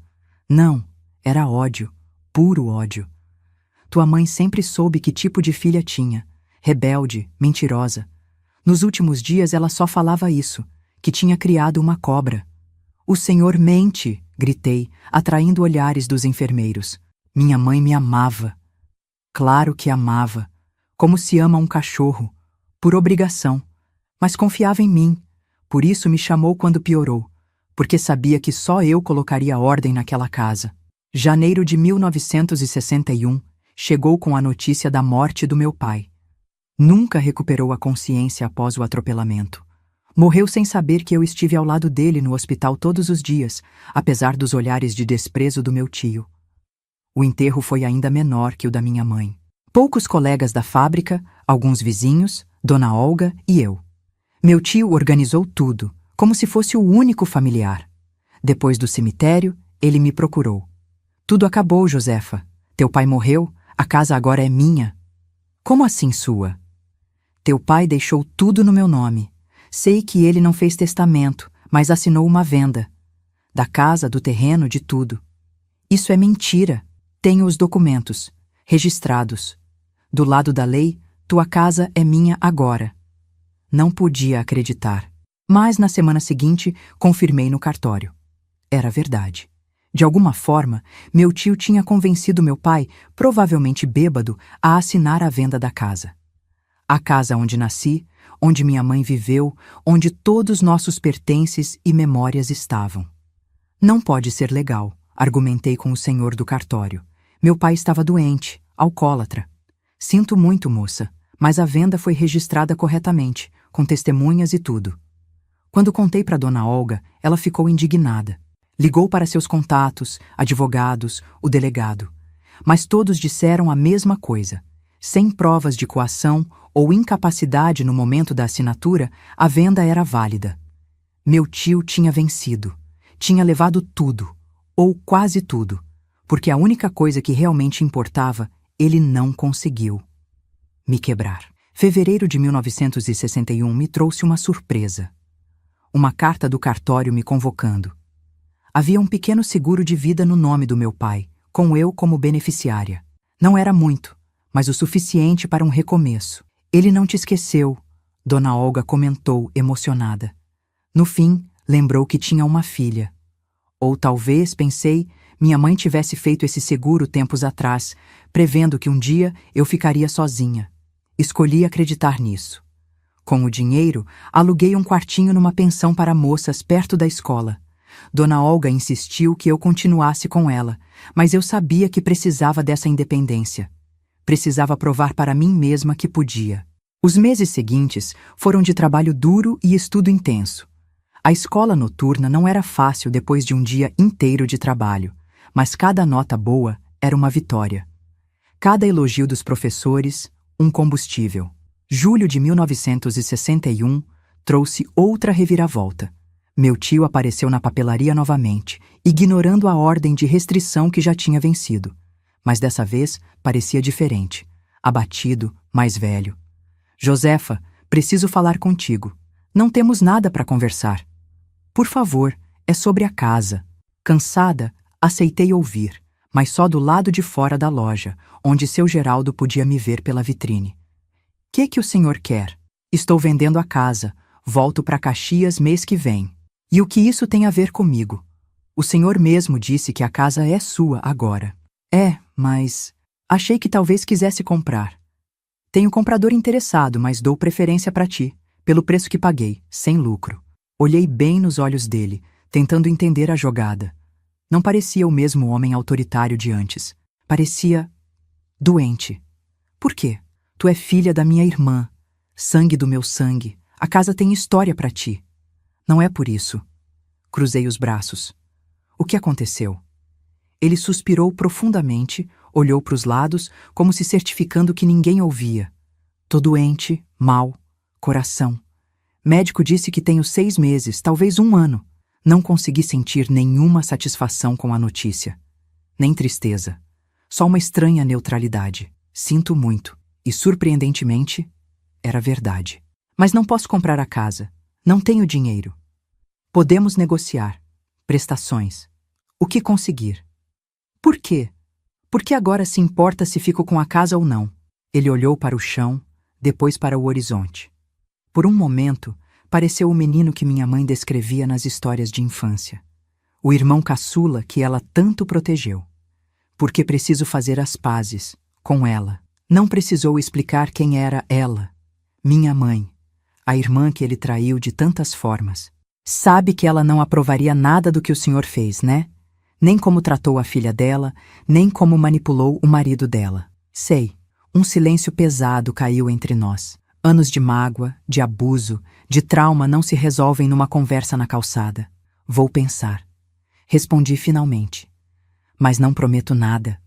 Não, era ódio, puro ódio. Tua mãe sempre soube que tipo de filha tinha. Rebelde, mentirosa. Nos últimos dias ela só falava isso, que tinha criado uma cobra. O senhor mente, gritei, atraindo olhares dos enfermeiros. Minha mãe me amava. Claro que amava. Como se ama um cachorro, por obrigação, mas confiava em mim, por isso me chamou quando piorou, porque sabia que só eu colocaria ordem naquela casa. Janeiro de 1961 chegou com a notícia da morte do meu pai. Nunca recuperou a consciência após o atropelamento. Morreu sem saber que eu estive ao lado dele no hospital todos os dias, apesar dos olhares de desprezo do meu tio. O enterro foi ainda menor que o da minha mãe. Poucos colegas da fábrica, alguns vizinhos, Dona Olga e eu. Meu tio organizou tudo, como se fosse o único familiar. Depois do cemitério, ele me procurou. Tudo acabou, Josefa. Teu pai morreu, a casa agora é minha. Como assim sua? Teu pai deixou tudo no meu nome. Sei que ele não fez testamento, mas assinou uma venda. Da casa, do terreno, de tudo. Isso é mentira. Tenho os documentos, registrados. Do lado da lei, tua casa é minha agora. Não podia acreditar. Mas na semana seguinte, confirmei no cartório. Era verdade. De alguma forma, meu tio tinha convencido meu pai, provavelmente bêbado, a assinar a venda da casa. A casa onde nasci, onde minha mãe viveu, onde todos nossos pertences e memórias estavam. Não pode ser legal, argumentei com o senhor do cartório. Meu pai estava doente, alcoólatra. Sinto muito, moça, mas a venda foi registrada corretamente, com testemunhas e tudo. Quando contei para Dona Olga, ela ficou indignada. Ligou para seus contatos, advogados, o delegado. Mas todos disseram a mesma coisa. Sem provas de coação ou incapacidade no momento da assinatura, a venda era válida. Meu tio tinha vencido. Tinha levado tudo, ou quase tudo, porque a única coisa que realmente importava, ele não conseguiu: me quebrar. Fevereiro de 1961 me trouxe uma surpresa. Uma carta do cartório me convocando. Havia um pequeno seguro de vida no nome do meu pai, com eu como beneficiária. Não era muito, mas o suficiente para um recomeço. Ele não te esqueceu, Dona Olga comentou, emocionada. No fim, lembrou que tinha uma filha. Ou talvez, pensei, minha mãe tivesse feito esse seguro tempos atrás, prevendo que um dia eu ficaria sozinha. Escolhi acreditar nisso. Com o dinheiro, aluguei um quartinho numa pensão para moças perto da escola. Dona Olga insistiu que eu continuasse com ela, mas eu sabia que precisava dessa independência. Precisava provar para mim mesma que podia. Os meses seguintes foram de trabalho duro e estudo intenso. A escola noturna não era fácil depois de um dia inteiro de trabalho, mas cada nota boa era uma vitória. Cada elogio dos professores, um combustível. Julho de 1961 trouxe outra reviravolta. Meu tio apareceu na papelaria novamente, ignorando a ordem de restrição que já tinha vencido. Mas dessa vez parecia diferente, abatido, mais velho. Josefa, preciso falar contigo. Não temos nada para conversar. Por favor, é sobre a casa. Cansada, aceitei ouvir, mas só do lado de fora da loja, onde seu Geraldo podia me ver pela vitrine. Que o senhor quer? Estou vendendo a casa. Volto para Caxias mês que vem. E o que isso tem a ver comigo? O senhor mesmo disse que a casa é sua agora. É, mas achei que talvez quisesse comprar. Tenho comprador interessado, mas dou preferência para ti, pelo preço que paguei, sem lucro. Olhei bem nos olhos dele, tentando entender a jogada. Não parecia o mesmo homem autoritário de antes. Parecia doente. Por quê? Tu é filha da minha irmã, sangue do meu sangue. A casa tem história para ti. Não é por isso. Cruzei os braços. O que aconteceu? Ele suspirou profundamente, olhou para os lados, como se certificando que ninguém ouvia. Tô doente, mal, coração. Médico disse que tenho 6 meses, talvez 1 ano. Não consegui sentir nenhuma satisfação com a notícia. Nem tristeza. Só uma estranha neutralidade. Sinto muito. E, surpreendentemente, era verdade. Mas não posso comprar a casa. Não tenho dinheiro. Podemos negociar. Prestações. O que conseguir? Por quê? Por que agora se importa se fico com a casa ou não? Ele olhou para o chão, depois para o horizonte. Por um momento, pareceu o menino que minha mãe descrevia nas histórias de infância. O irmão caçula que ela tanto protegeu. Porque preciso fazer as pazes com ela. Não precisou explicar quem era ela. Minha mãe. A irmã que ele traiu de tantas formas. Sabe que ela não aprovaria nada do que o senhor fez, né? Nem como tratou a filha dela, nem como manipulou o marido dela. Sei. Um silêncio pesado caiu entre nós. Anos de mágoa, de abuso, de trauma não se resolvem numa conversa na calçada. Vou pensar. Respondi finalmente. Mas não prometo nada.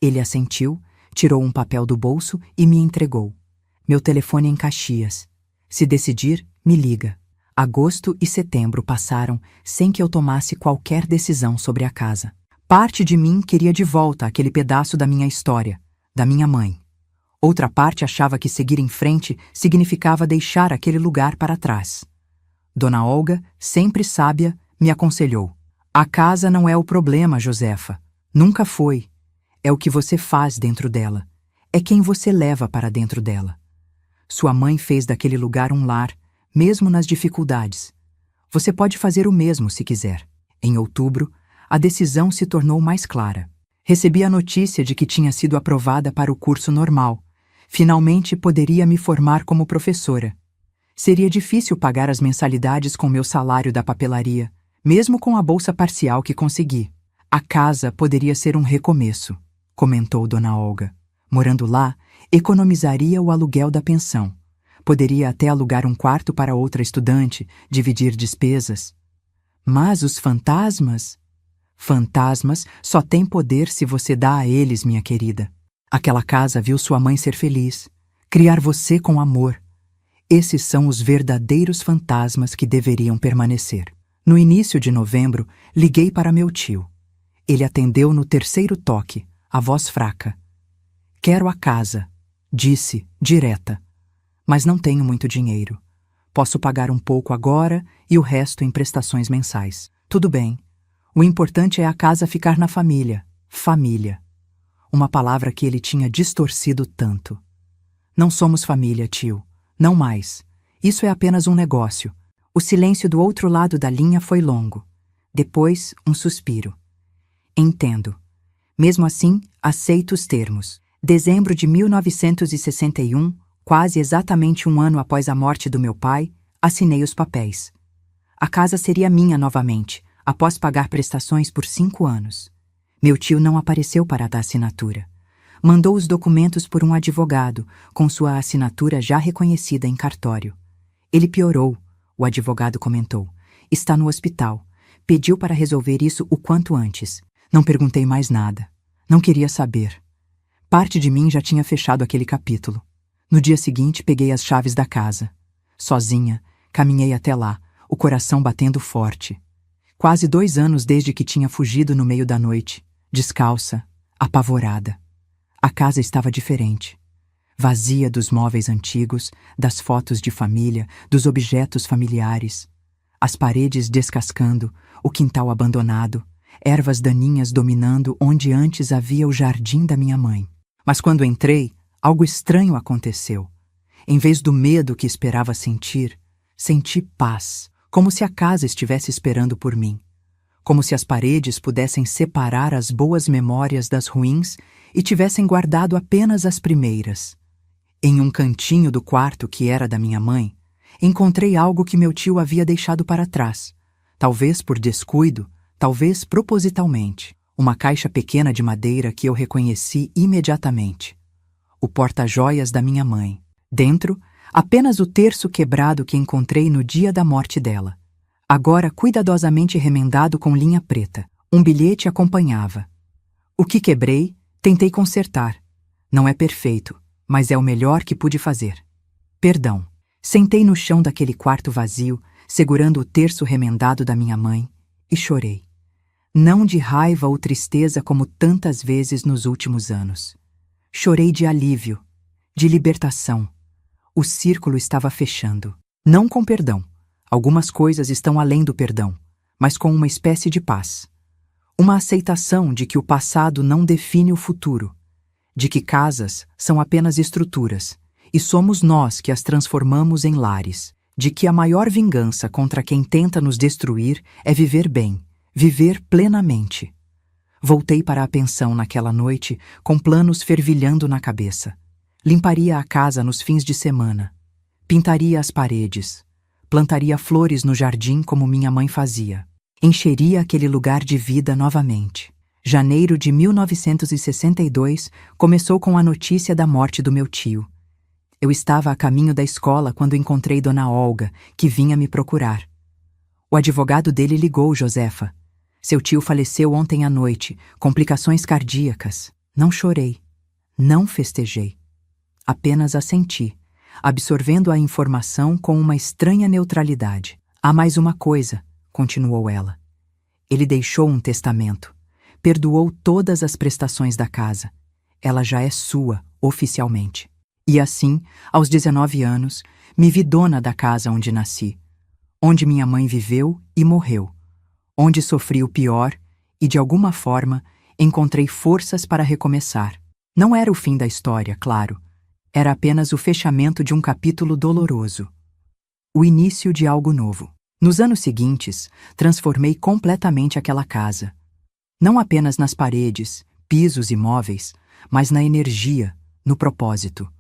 Ele assentiu, tirou um papel do bolso e me entregou. Meu telefone em Caxias. Se decidir, me liga. Agosto e setembro passaram sem que eu tomasse qualquer decisão sobre a casa. Parte de mim queria de volta aquele pedaço da minha história, da minha mãe. Outra parte achava que seguir em frente significava deixar aquele lugar para trás. Dona Olga, sempre sábia, me aconselhou. A casa não é o problema, Josefa. Nunca foi. É o que você faz dentro dela. É quem você leva para dentro dela. Sua mãe fez daquele lugar um lar, mesmo nas dificuldades. Você pode fazer o mesmo se quiser. Em outubro, a decisão se tornou mais clara. Recebi a notícia de que tinha sido aprovada para o curso normal. Finalmente poderia me formar como professora. Seria difícil pagar as mensalidades com meu salário da papelaria, mesmo com a bolsa parcial que consegui. A casa poderia ser um recomeço, comentou Dona Olga. Morando lá, economizaria o aluguel da pensão. Poderia até alugar um quarto para outra estudante, dividir despesas. Mas os fantasmas? Fantasmas só têm poder se você dá a eles, minha querida. Aquela casa viu sua mãe ser feliz, criar você com amor. Esses são os verdadeiros fantasmas que deveriam permanecer. No início de novembro, liguei para meu tio. Ele atendeu no terceiro toque, a voz fraca. Quero a casa, disse, direta. Mas não tenho muito dinheiro. Posso pagar um pouco agora e o resto em prestações mensais. Tudo bem. O importante é a casa ficar na família. Família. Uma palavra que ele tinha distorcido tanto. Não somos família, tio. Não mais. Isso é apenas um negócio. O silêncio do outro lado da linha foi longo. Depois, um suspiro. Entendo. Mesmo assim, aceito os termos. Dezembro de 1961, quase exatamente um ano após a morte do meu pai, assinei os papéis. A casa seria minha novamente, após pagar prestações por 5 anos. Meu tio não apareceu para dar assinatura. Mandou os documentos por um advogado, com sua assinatura já reconhecida em cartório. Ele piorou, o advogado comentou. Está no hospital. Pediu para resolver isso o quanto antes. Não perguntei mais nada. Não queria saber. Parte de mim já tinha fechado aquele capítulo. No dia seguinte, peguei as chaves da casa. Sozinha, caminhei até lá, o coração batendo forte. Quase 2 anos desde que tinha fugido no meio da noite, descalça, apavorada. A casa estava diferente. Vazia dos móveis antigos, das fotos de família, dos objetos familiares. As paredes descascando, o quintal abandonado, ervas daninhas dominando onde antes havia o jardim da minha mãe. Mas quando entrei, algo estranho aconteceu. Em vez do medo que esperava sentir, senti paz, como se a casa estivesse esperando por mim. Como se as paredes pudessem separar as boas memórias das ruins e tivessem guardado apenas as primeiras. Em um cantinho do quarto que era da minha mãe, encontrei algo que meu tio havia deixado para trás, talvez por descuido, talvez propositalmente. Uma caixa pequena de madeira que eu reconheci imediatamente. O porta-joias da minha mãe. Dentro, apenas o terço quebrado que encontrei no dia da morte dela. Agora cuidadosamente remendado com linha preta. Um bilhete acompanhava. O que quebrei, tentei consertar. Não é perfeito, mas é o melhor que pude fazer. Perdão. Sentei no chão daquele quarto vazio, segurando o terço remendado da minha mãe, e chorei. Não de raiva ou tristeza como tantas vezes nos últimos anos. Chorei de alívio, de libertação. O círculo estava fechando. Não com perdão. Algumas coisas estão além do perdão, mas com uma espécie de paz. Uma aceitação de que o passado não define o futuro, de que casas são apenas estruturas, e somos nós que as transformamos em lares, de que a maior vingança contra quem tenta nos destruir é viver bem, viver plenamente. Voltei para a pensão naquela noite com planos fervilhando na cabeça. Limparia a casa nos fins de semana. Pintaria as paredes. Plantaria flores no jardim como minha mãe fazia. Encheria aquele lugar de vida novamente. Janeiro de 1962 começou com a notícia da morte do meu tio. Eu estava a caminho da escola quando encontrei Dona Olga, que vinha me procurar. O advogado dele ligou, Josefa. Seu tio faleceu ontem à noite, complicações cardíacas. Não chorei. Não festejei. Apenas assenti, absorvendo a informação com uma estranha neutralidade. Há mais uma coisa, continuou ela. Ele deixou um testamento. Perdoou todas as prestações da casa. Ela já é sua, oficialmente. E assim, aos 19 anos, me vi dona da casa onde nasci, onde minha mãe viveu e morreu, onde sofri o pior e, de alguma forma, encontrei forças para recomeçar. Não era o fim da história, claro. Era apenas o fechamento de um capítulo doloroso. O início de algo novo. Nos anos seguintes, transformei completamente aquela casa. Não apenas nas paredes, pisos e móveis, mas na energia, no propósito.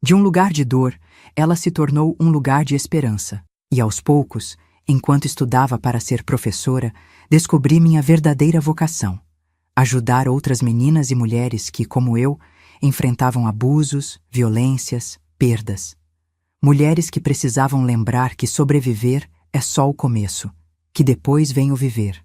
De um lugar de dor, ela se tornou um lugar de esperança. E aos poucos, enquanto estudava para ser professora, descobri minha verdadeira vocação: ajudar outras meninas e mulheres que, como eu, enfrentavam abusos, violências, perdas. Mulheres que precisavam lembrar que sobreviver é só o começo, que depois vem o viver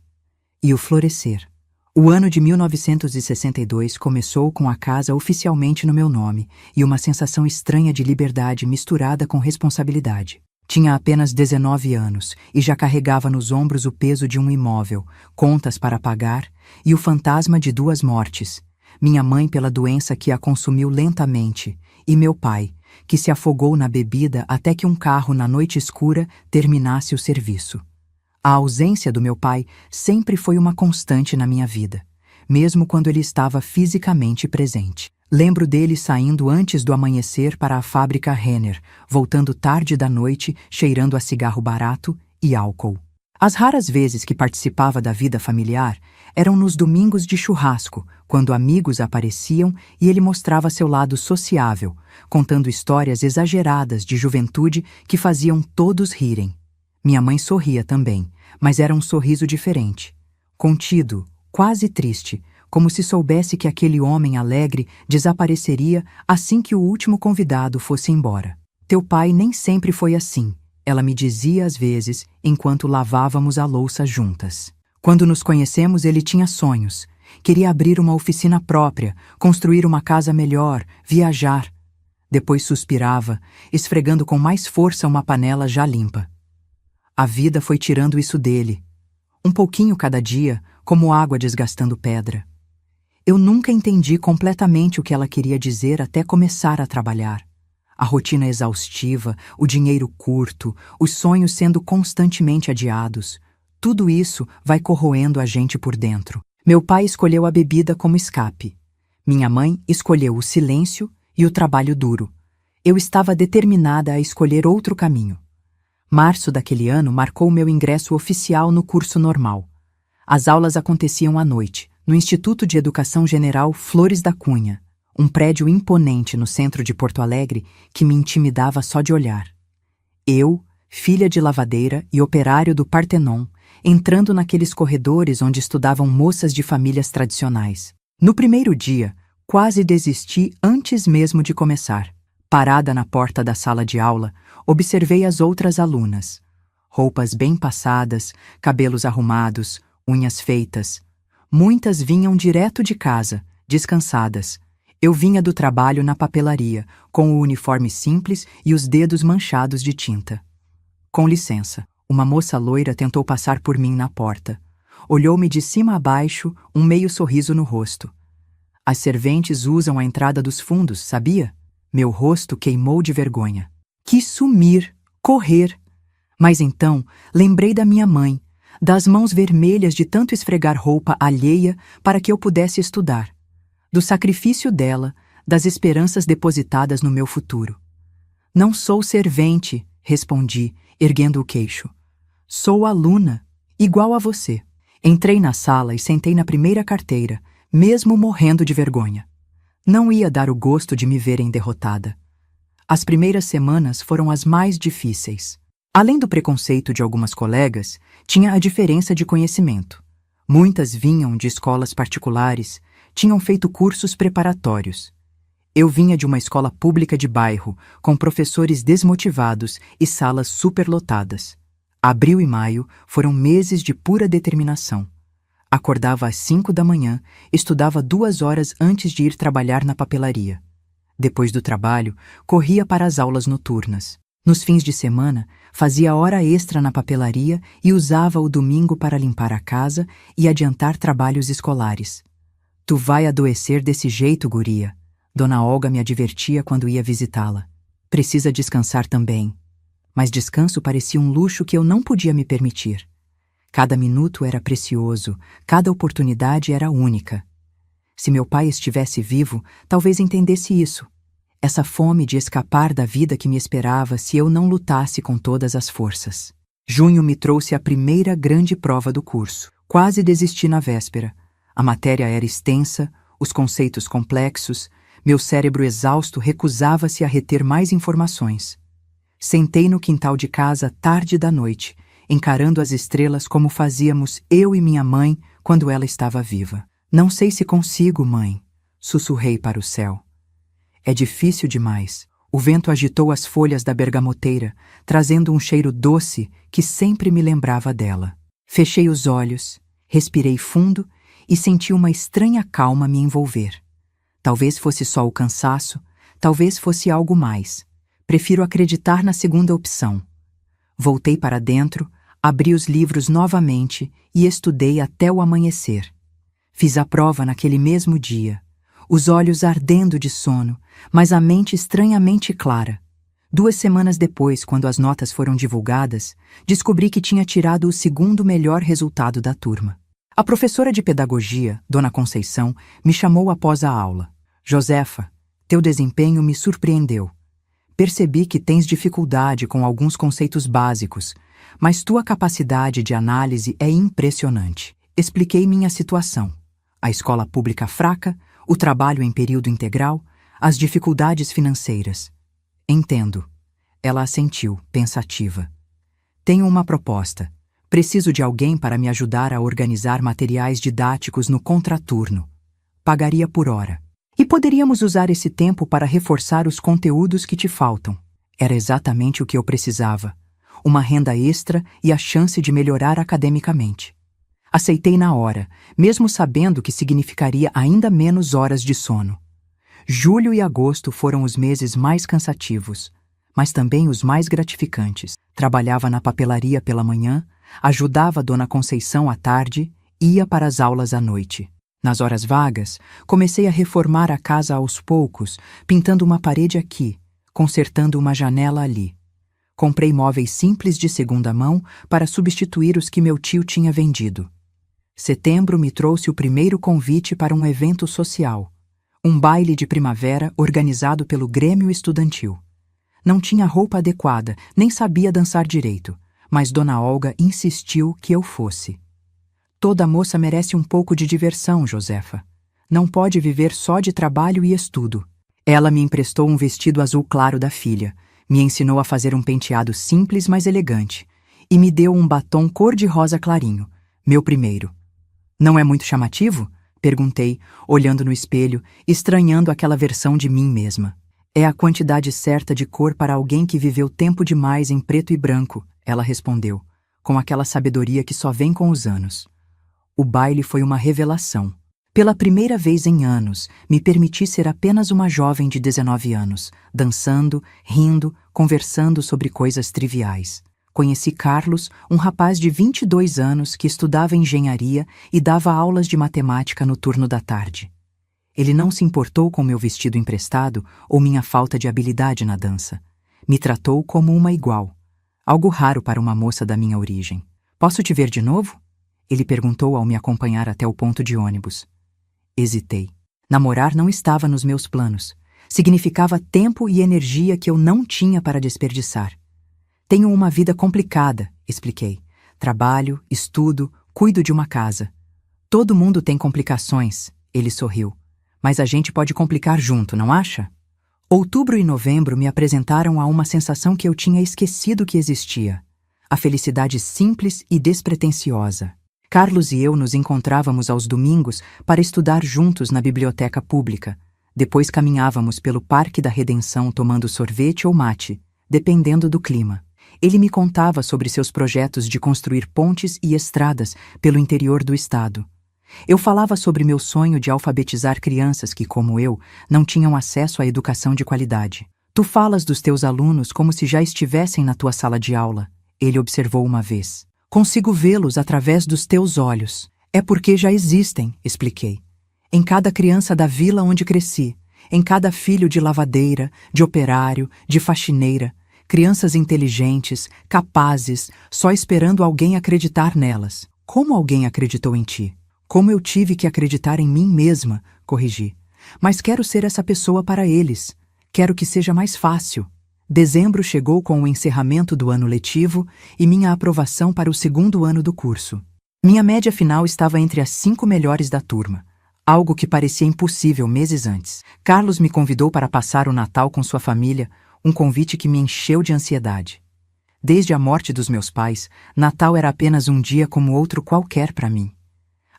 e o florescer. O ano de 1962 começou com a casa oficialmente no meu nome e uma sensação estranha de liberdade misturada com responsabilidade. Tinha apenas 19 anos e já carregava nos ombros o peso de um imóvel, contas para pagar e o fantasma de 2 mortes. Minha mãe pela doença que a consumiu lentamente e meu pai, que se afogou na bebida até que um carro na noite escura terminasse o serviço. A ausência do meu pai sempre foi uma constante na minha vida, mesmo quando ele estava fisicamente presente. Lembro dele saindo antes do amanhecer para a fábrica Renner, voltando tarde da noite, cheirando a cigarro barato e álcool. As raras vezes que participava da vida familiar eram nos domingos de churrasco, quando amigos apareciam e ele mostrava seu lado sociável, contando histórias exageradas de juventude que faziam todos rirem. Minha mãe sorria também, mas era um sorriso diferente, contido, quase triste, como se soubesse que aquele homem alegre desapareceria assim que o último convidado fosse embora. Teu pai nem sempre foi assim, ela me dizia às vezes, enquanto lavávamos a louça juntas. Quando nos conhecemos, ele tinha sonhos. Queria abrir uma oficina própria, construir uma casa melhor, viajar. Depois suspirava, esfregando com mais força uma panela já limpa. A vida foi tirando isso dele. Um pouquinho cada dia, como água desgastando pedra. Eu nunca entendi completamente o que ela queria dizer até começar a trabalhar. A rotina exaustiva, o dinheiro curto, os sonhos sendo constantemente adiados. Tudo isso vai corroendo a gente por dentro. Meu pai escolheu a bebida como escape. Minha mãe escolheu o silêncio e o trabalho duro. Eu estava determinada a escolher outro caminho. Março daquele ano marcou meu ingresso oficial no curso normal. As aulas aconteciam à noite, no Instituto de Educação General Flores da Cunha, um prédio imponente no centro de Porto Alegre que me intimidava só de olhar. Eu, filha de lavadeira e operário do Partenon, entrando naqueles corredores onde estudavam moças de famílias tradicionais. No primeiro dia, quase desisti antes mesmo de começar. Parada na porta da sala de aula, observei as outras alunas. Roupas bem passadas, cabelos arrumados, unhas feitas. Muitas vinham direto de casa, descansadas. Eu vinha do trabalho na papelaria, com o uniforme simples e os dedos manchados de tinta. Com licença, uma moça loira tentou passar por mim na porta. Olhou-me de cima a baixo, um meio sorriso no rosto. As serventes usam a entrada dos fundos, sabia? Meu rosto queimou de vergonha. Quis sumir, correr. Mas então lembrei da minha mãe, das mãos vermelhas de tanto esfregar roupa alheia para que eu pudesse estudar, do sacrifício dela, das esperanças depositadas no meu futuro. Não sou servente, respondi, erguendo o queixo. Sou aluna, igual a você. Entrei na sala e sentei na primeira carteira, mesmo morrendo de vergonha. Não ia dar o gosto de me verem derrotada. As primeiras semanas foram as mais difíceis. Além do preconceito de algumas colegas, tinha a diferença de conhecimento. Muitas vinham de escolas particulares, tinham feito cursos preparatórios. Eu vinha de uma escola pública de bairro, com professores desmotivados e salas superlotadas. Abril e maio foram meses de pura determinação. Acordava às 5 da manhã, estudava 2 horas antes de ir trabalhar na papelaria. Depois do trabalho, corria para as aulas noturnas. Nos fins de semana, fazia hora extra na papelaria e usava o domingo para limpar a casa e adiantar trabalhos escolares. Tu vai adoecer desse jeito, guria. Dona Olga me advertia quando ia visitá-la. Precisa descansar também. Mas descanso parecia um luxo que eu não podia me permitir. Cada minuto era precioso, cada oportunidade era única. Se meu pai estivesse vivo, talvez entendesse isso. Essa fome de escapar da vida que me esperava se eu não lutasse com todas as forças. Junho me trouxe a primeira grande prova do curso. Quase desisti na véspera. A matéria era extensa, os conceitos complexos, meu cérebro exausto recusava-se a reter mais informações. Sentei no quintal de casa tarde da noite, encarando as estrelas como fazíamos eu e minha mãe quando ela estava viva. Não sei se consigo, mãe, sussurrei para o céu. É difícil demais. O vento agitou as folhas da bergamoteira, trazendo um cheiro doce que sempre me lembrava dela. Fechei os olhos, respirei fundo e senti uma estranha calma me envolver. Talvez fosse só o cansaço, talvez fosse algo mais. Prefiro acreditar na segunda opção. Voltei para dentro, abri os livros novamente e estudei até o amanhecer. Fiz a prova naquele mesmo dia, os olhos ardendo de sono, mas a mente estranhamente clara. 2 semanas depois, quando as notas foram divulgadas, descobri que tinha tirado o segundo melhor resultado da turma. A professora de pedagogia, Dona Conceição, me chamou após a aula. Josefa, teu desempenho me surpreendeu. Percebi que tens dificuldade com alguns conceitos básicos, mas tua capacidade de análise é impressionante. Expliquei minha situação. A escola pública fraca, o trabalho em período integral, as dificuldades financeiras. Entendo. Ela assentiu, pensativa. Tenho uma proposta. Preciso de alguém para me ajudar a organizar materiais didáticos no contraturno. Pagaria por hora. E poderíamos usar esse tempo para reforçar os conteúdos que te faltam. Era exatamente o que eu precisava. Uma renda extra e a chance de melhorar academicamente. Aceitei na hora, mesmo sabendo que significaria ainda menos horas de sono. Julho e agosto foram os meses mais cansativos, mas também os mais gratificantes. Trabalhava na papelaria pela manhã, ajudava Dona Conceição à tarde, ia para as aulas à noite. Nas horas vagas, comecei a reformar a casa aos poucos, pintando uma parede aqui, consertando uma janela ali. Comprei móveis simples de segunda mão para substituir os que meu tio tinha vendido. Setembro me trouxe o primeiro convite para um evento social, um baile de primavera organizado pelo Grêmio Estudantil. Não tinha roupa adequada, nem sabia dançar direito, mas Dona Olga insistiu que eu fosse. Toda moça merece um pouco de diversão, Josefa. Não pode viver só de trabalho e estudo. Ela me emprestou um vestido azul claro da filha, me ensinou a fazer um penteado simples, mas elegante, e me deu um batom cor-de-rosa clarinho, meu primeiro. Não é muito chamativo? Perguntei, olhando no espelho, estranhando aquela versão de mim mesma. É a quantidade certa de cor para alguém que viveu tempo demais em preto e branco, ela respondeu, com aquela sabedoria que só vem com os anos. O baile foi uma revelação. Pela primeira vez em anos, me permiti ser apenas uma jovem de 19 anos, dançando, rindo, conversando sobre coisas triviais. Conheci Carlos, um rapaz de 22 anos que estudava engenharia e dava aulas de matemática no turno da tarde. Ele não se importou com meu vestido emprestado ou minha falta de habilidade na dança. Me tratou como uma igual, algo raro para uma moça da minha origem. Posso te ver de novo? Ele perguntou ao me acompanhar até o ponto de ônibus. Hesitei. Namorar não estava nos meus planos. Significava tempo e energia que eu não tinha para desperdiçar. Tenho uma vida complicada, expliquei. Trabalho, estudo, cuido de uma casa. Todo mundo tem complicações, ele sorriu. Mas a gente pode complicar junto, não acha? Outubro e novembro me apresentaram a uma sensação que eu tinha esquecido que existia. A felicidade simples e despretensiosa. Carlos e eu nos encontrávamos aos domingos para estudar juntos na biblioteca pública. Depois caminhávamos pelo Parque da Redenção tomando sorvete ou mate, dependendo do clima. Ele me contava sobre seus projetos de construir pontes e estradas pelo interior do estado. Eu falava sobre meu sonho de alfabetizar crianças que, como eu, não tinham acesso à educação de qualidade. Tu falas dos teus alunos como se já estivessem na tua sala de aula, ele observou uma vez. Consigo vê-los através dos teus olhos. É porque já existem, expliquei. Em cada criança da vila onde cresci, em cada filho de lavadeira, de operário, de faxineira, crianças inteligentes, capazes, só esperando alguém acreditar nelas. Como alguém acreditou em ti? Como eu tive que acreditar em mim mesma, corrigi. Mas quero ser essa pessoa para eles. Quero que seja mais fácil. Dezembro chegou com o encerramento do ano letivo e minha aprovação para o segundo ano do curso. Minha média final estava entre as 5 melhores da turma, algo que parecia impossível meses antes. Carlos me convidou para passar o Natal com sua família, um convite que me encheu de ansiedade. Desde a morte dos meus pais, Natal era apenas um dia como outro qualquer para mim.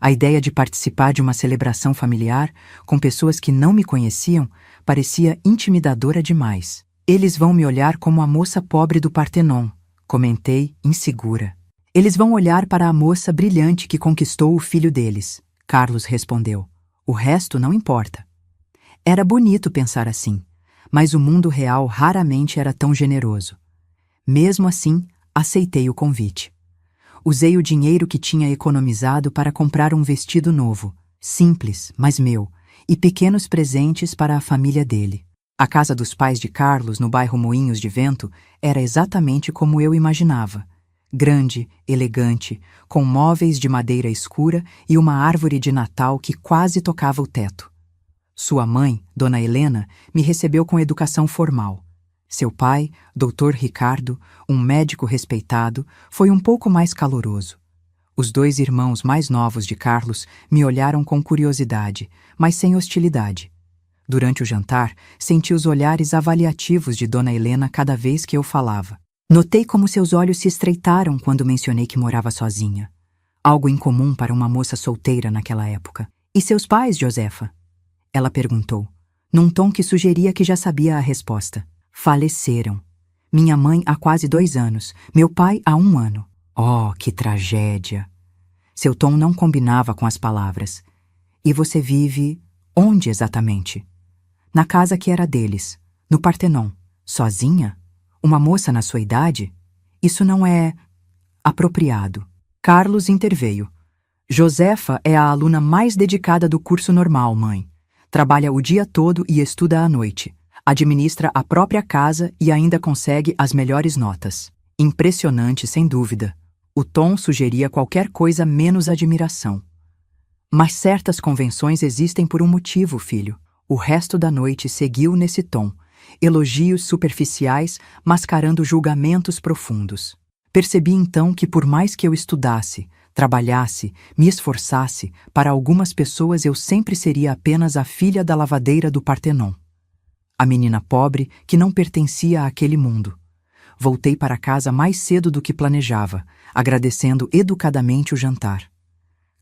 A ideia de participar de uma celebração familiar com pessoas que não me conheciam parecia intimidadora demais. Eles vão me olhar como a moça pobre do Partenon, comentei, insegura. Eles vão olhar para a moça brilhante que conquistou o filho deles, Carlos respondeu. O resto não importa. Era bonito pensar assim, mas o mundo real raramente era tão generoso. Mesmo assim, aceitei o convite. Usei o dinheiro que tinha economizado para comprar um vestido novo, simples, mas meu, e pequenos presentes para a família dele. A casa dos pais de Carlos, no bairro Moinhos de Vento, era exatamente como eu imaginava. Grande, elegante, com móveis de madeira escura e uma árvore de Natal que quase tocava o teto. Sua mãe, Dona Helena, me recebeu com educação formal. Seu pai, Dr. Ricardo, um médico respeitado, foi um pouco mais caloroso. Os 2 irmãos mais novos de Carlos me olharam com curiosidade, mas sem hostilidade. Durante o jantar, senti os olhares avaliativos de Dona Helena cada vez que eu falava. Notei como seus olhos se estreitaram quando mencionei que morava sozinha. Algo incomum para uma moça solteira naquela época. E seus pais, Josefa? Ela perguntou, num tom que sugeria que já sabia a resposta. Faleceram. Minha mãe há quase 2 anos, meu pai há 1 ano. Oh, que tragédia! Seu tom não combinava com as palavras. E você vive onde exatamente? Na casa que era deles, no Partenon. Sozinha? Uma moça na sua idade? Isso não é apropriado. Carlos interveio. Josefa é a aluna mais dedicada do curso normal, mãe. Trabalha o dia todo e estuda à noite. Administra a própria casa e ainda consegue as melhores notas. Impressionante, sem dúvida. O tom sugeria qualquer coisa menos admiração. Mas certas convenções existem por um motivo, filho. O resto da noite seguiu nesse tom. Elogios superficiais mascarando julgamentos profundos. Percebi então que por mais que eu estudasse, trabalhasse, me esforçasse, para algumas pessoas eu sempre seria apenas a filha da lavadeira do Partenon. A menina pobre que não pertencia àquele mundo. Voltei para casa mais cedo do que planejava, agradecendo educadamente o jantar.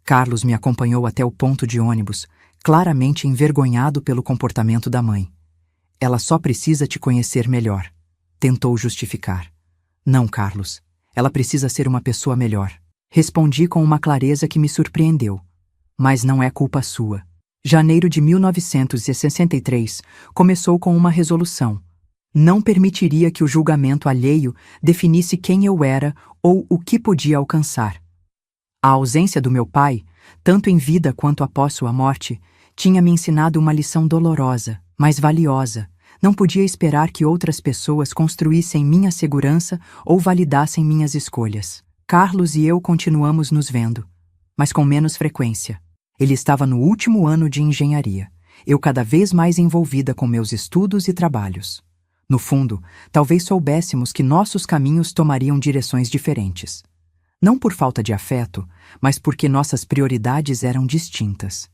Carlos me acompanhou até o ponto de ônibus, claramente envergonhado pelo comportamento da mãe. Ela só precisa te conhecer melhor, tentou justificar. Não, Carlos, ela precisa ser uma pessoa melhor. Respondi com uma clareza que me surpreendeu. Mas não é culpa sua. Janeiro de 1963 começou com uma resolução. Não permitiria que o julgamento alheio definisse quem eu era ou o que podia alcançar. A ausência do meu pai, tanto em vida quanto após sua morte, tinha me ensinado uma lição dolorosa, mas valiosa. Não podia esperar que outras pessoas construíssem minha segurança ou validassem minhas escolhas. Carlos e eu continuamos nos vendo, mas com menos frequência. Ele estava no último ano de engenharia, eu cada vez mais envolvida com meus estudos e trabalhos. No fundo, talvez soubéssemos que nossos caminhos tomariam direções diferentes. Não por falta de afeto, mas porque nossas prioridades eram distintas.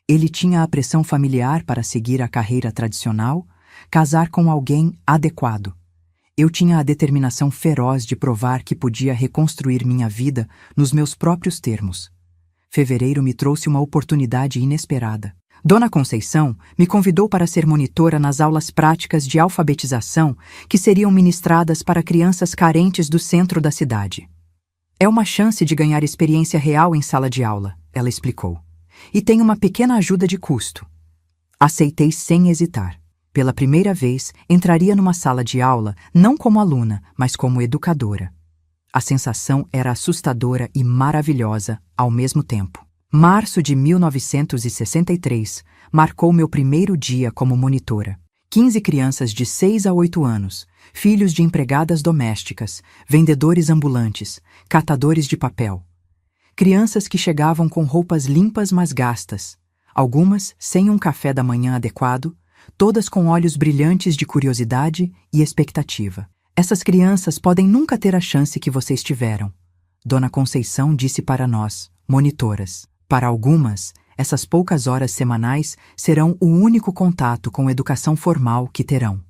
Ele tinha a pressão familiar para seguir a carreira tradicional, casar com alguém adequado. Eu tinha a determinação feroz de provar que podia reconstruir minha vida nos meus próprios termos. Fevereiro me trouxe uma oportunidade inesperada. Dona Conceição me convidou para ser monitora nas aulas práticas de alfabetização que seriam ministradas para crianças carentes do centro da cidade. É uma chance de ganhar experiência real em sala de aula, ela explicou. E tem uma pequena ajuda de custo. Aceitei sem hesitar. Pela primeira vez, entraria numa sala de aula não como aluna, mas como educadora. A sensação era assustadora e maravilhosa ao mesmo tempo. Março de 1963 marcou meu primeiro dia como monitora. 15 crianças de 6 a 8 anos, filhos de empregadas domésticas, vendedores ambulantes, catadores de papel. Crianças que chegavam com roupas limpas mas gastas, algumas sem um café da manhã adequado, todas com olhos brilhantes de curiosidade e expectativa. Essas crianças podem nunca ter a chance que vocês tiveram, Dona Conceição disse para nós, monitoras. Para algumas, essas poucas horas semanais serão o único contato com educação formal que terão.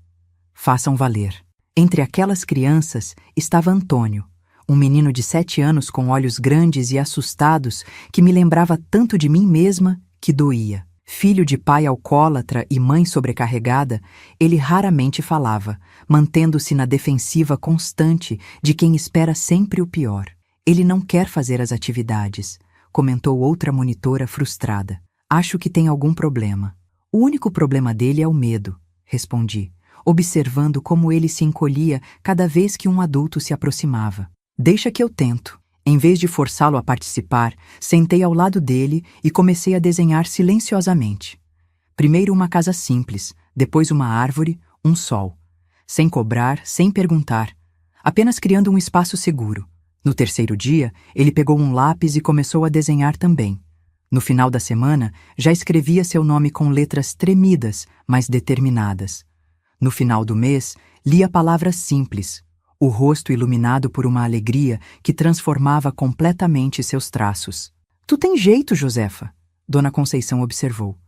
Façam valer. Entre aquelas crianças estava Antônio, um menino de 7 anos com olhos grandes e assustados que me lembrava tanto de mim mesma que doía. Filho de pai alcoólatra e mãe sobrecarregada, ele raramente falava, mantendo-se na defensiva constante de quem espera sempre o pior. Ele não quer fazer as atividades, comentou outra monitora frustrada. Acho que tem algum problema. O único problema dele é o medo, respondi, observando como ele se encolhia cada vez que um adulto se aproximava. Deixa que eu tento. Em vez de forçá-lo a participar, sentei ao lado dele e comecei a desenhar silenciosamente. Primeiro uma casa simples, depois uma árvore, um sol. Sem cobrar, sem perguntar, apenas criando um espaço seguro. No terceiro dia, ele pegou um lápis e começou a desenhar também. No final da semana, já escrevia seu nome com letras tremidas, mas determinadas. No final do mês, lia palavras simples, o rosto iluminado por uma alegria que transformava completamente seus traços. Tu tem jeito, Josefa, Dona Conceição observou.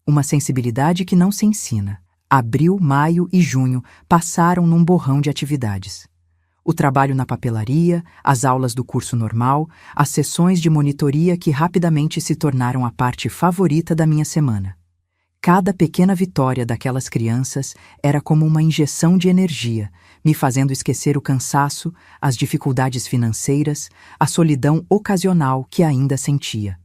Uma sensibilidade que não se ensina. Abril, maio e junho passaram num borrão de atividades. O trabalho na papelaria, as aulas do curso normal, as sessões de monitoria que rapidamente se tornaram a parte favorita da minha semana. Cada pequena vitória daquelas crianças era como uma injeção de energia, me fazendo esquecer o cansaço, as dificuldades financeiras, a solidão ocasional que ainda sentia.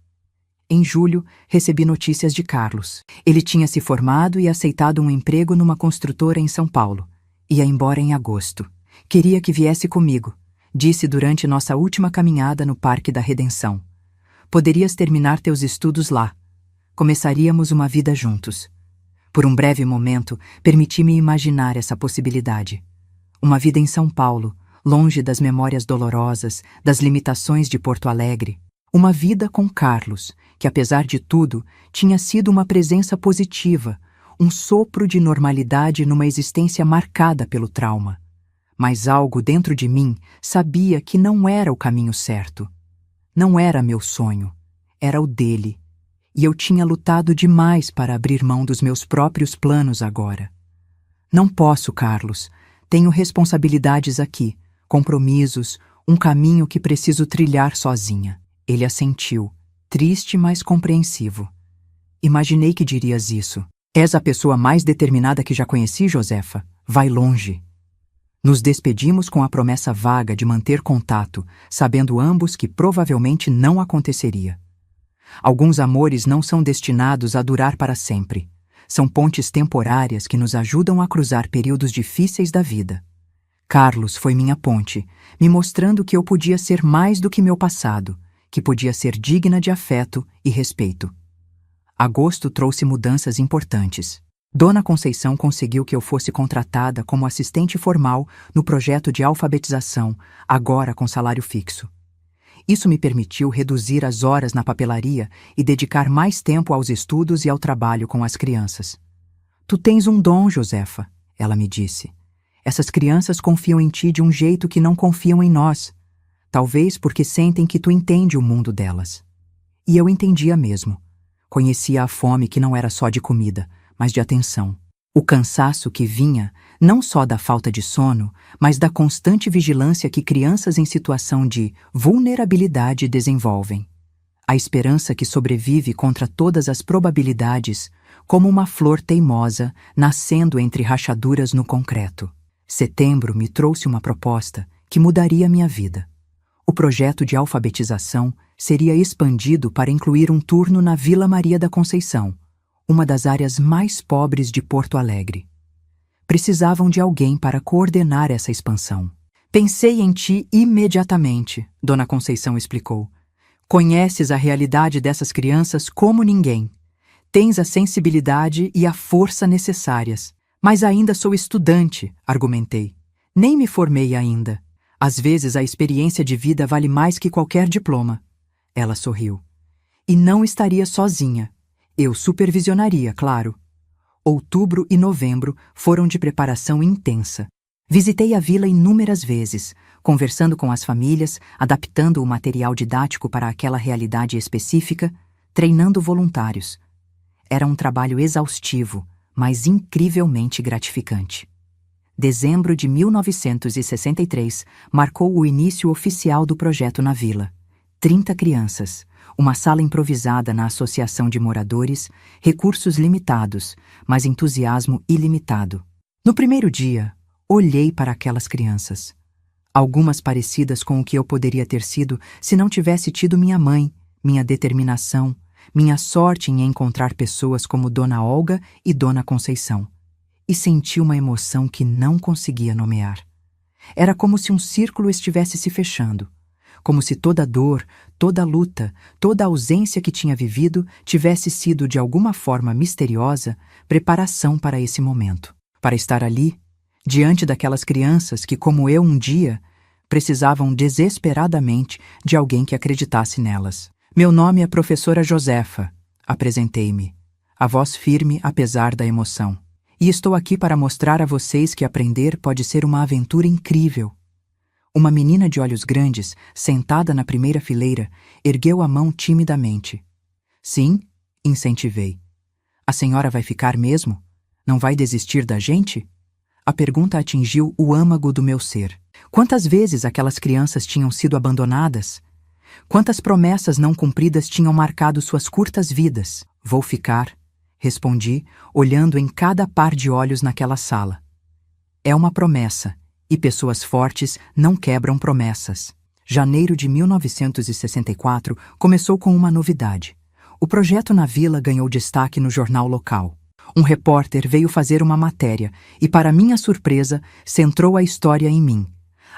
Em julho, recebi notícias de Carlos. Ele tinha se formado e aceitado um emprego numa construtora em São Paulo. Ia embora em agosto. Queria que viesse comigo, disse durante nossa última caminhada no Parque da Redenção. Poderias terminar teus estudos lá. Começaríamos uma vida juntos. Por um breve momento, permiti-me imaginar essa possibilidade. Uma vida em São Paulo, longe das memórias dolorosas, das limitações de Porto Alegre. Uma vida com Carlos, que apesar de tudo, tinha sido uma presença positiva, um sopro de normalidade numa existência marcada pelo trauma. Mas algo dentro de mim sabia que não era o caminho certo. Não era meu sonho, era o dele. E eu tinha lutado demais para abrir mão dos meus próprios planos agora. Não posso, Carlos. Tenho responsabilidades aqui, compromissos, um caminho que preciso trilhar sozinha. Ele assentiu, triste, mas compreensivo. Imaginei que dirias isso. És a pessoa mais determinada que já conheci, Josefa. Vai longe. Nos despedimos com a promessa vaga de manter contato, sabendo ambos que provavelmente não aconteceria. Alguns amores não são destinados a durar para sempre. São pontes temporárias que nos ajudam a cruzar períodos difíceis da vida. Carlos foi minha ponte, me mostrando que eu podia ser mais do que meu passado, que podia ser digna de afeto e respeito. Agosto trouxe mudanças importantes. Dona Conceição conseguiu que eu fosse contratada como assistente formal no projeto de alfabetização, agora com salário fixo. Isso me permitiu reduzir as horas na papelaria e dedicar mais tempo aos estudos e ao trabalho com as crianças. Tu tens um dom, Josefa, ela me disse. Essas crianças confiam em ti de um jeito que não confiam em nós. Talvez porque sentem que tu entende o mundo delas. E eu entendia mesmo. Conhecia a fome que não era só de comida, mas de atenção. O cansaço que vinha, não só da falta de sono, mas da constante vigilância que crianças em situação de vulnerabilidade desenvolvem. A esperança que sobrevive contra todas as probabilidades, como uma flor teimosa nascendo entre rachaduras no concreto. Setembro me trouxe uma proposta que mudaria minha vida. O projeto de alfabetização seria expandido para incluir um turno na Vila Maria da Conceição, uma das áreas mais pobres de Porto Alegre. Precisavam de alguém para coordenar essa expansão. Pensei em ti imediatamente, Dona Conceição explicou. Conheces a realidade dessas crianças como ninguém. Tens a sensibilidade e a força necessárias. Mas ainda sou estudante, argumentei. Nem me formei ainda. Às vezes a experiência de vida vale mais que qualquer diploma. Ela sorriu. E não estaria sozinha. Eu supervisionaria, claro. Outubro e novembro foram de preparação intensa. Visitei a vila inúmeras vezes, conversando com as famílias, adaptando o material didático para aquela realidade específica, treinando voluntários. Era um trabalho exaustivo, mas incrivelmente gratificante. Dezembro de 1963 marcou o início oficial do projeto na vila. 30 crianças, uma sala improvisada na associação de moradores, recursos limitados, mas entusiasmo ilimitado. No primeiro dia, olhei para aquelas crianças. Algumas parecidas com o que eu poderia ter sido se não tivesse tido minha mãe, minha determinação, minha sorte em encontrar pessoas como Dona Olga e Dona Conceição. E senti uma emoção que não conseguia nomear. Era como se um círculo estivesse se fechando, como se toda dor, toda luta, toda ausência que tinha vivido tivesse sido de alguma forma misteriosa preparação para esse momento, para estar ali, diante daquelas crianças que, como eu um dia, precisavam desesperadamente de alguém que acreditasse nelas. Meu nome é Professora Josefa, apresentei-me, a voz firme apesar da emoção. E estou aqui para mostrar a vocês que aprender pode ser uma aventura incrível. Uma menina de olhos grandes, sentada na primeira fileira, ergueu a mão timidamente. Sim, incentivei. A senhora vai ficar mesmo? Não vai desistir da gente? A pergunta atingiu o âmago do meu ser. Quantas vezes aquelas crianças tinham sido abandonadas? Quantas promessas não cumpridas tinham marcado suas curtas vidas? Vou ficar, respondi, olhando em cada par de olhos naquela sala. É uma promessa, e pessoas fortes não quebram promessas. Janeiro de 1964 começou com uma novidade. O projeto na vila ganhou destaque no jornal local. Um repórter veio fazer uma matéria e, para minha surpresa, centrou a história em mim.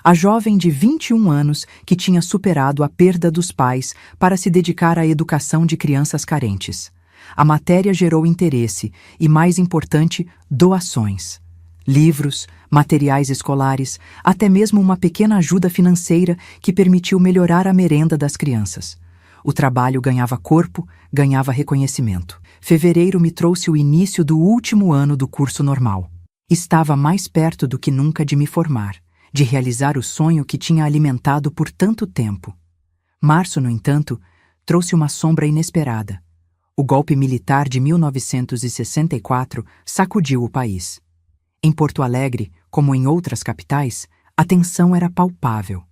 A jovem de 21 anos que tinha superado a perda dos pais para se dedicar à educação de crianças carentes. A matéria gerou interesse e, mais importante, doações. Livros, materiais escolares, até mesmo uma pequena ajuda financeira que permitiu melhorar a merenda das crianças. O trabalho ganhava corpo, ganhava reconhecimento. Fevereiro me trouxe o início do último ano do curso normal. Estava mais perto do que nunca de me formar, de realizar o sonho que tinha alimentado por tanto tempo. Março, no entanto, trouxe uma sombra inesperada. O golpe militar de 1964 sacudiu o país. Em Porto Alegre, como em outras capitais, a tensão era palpável.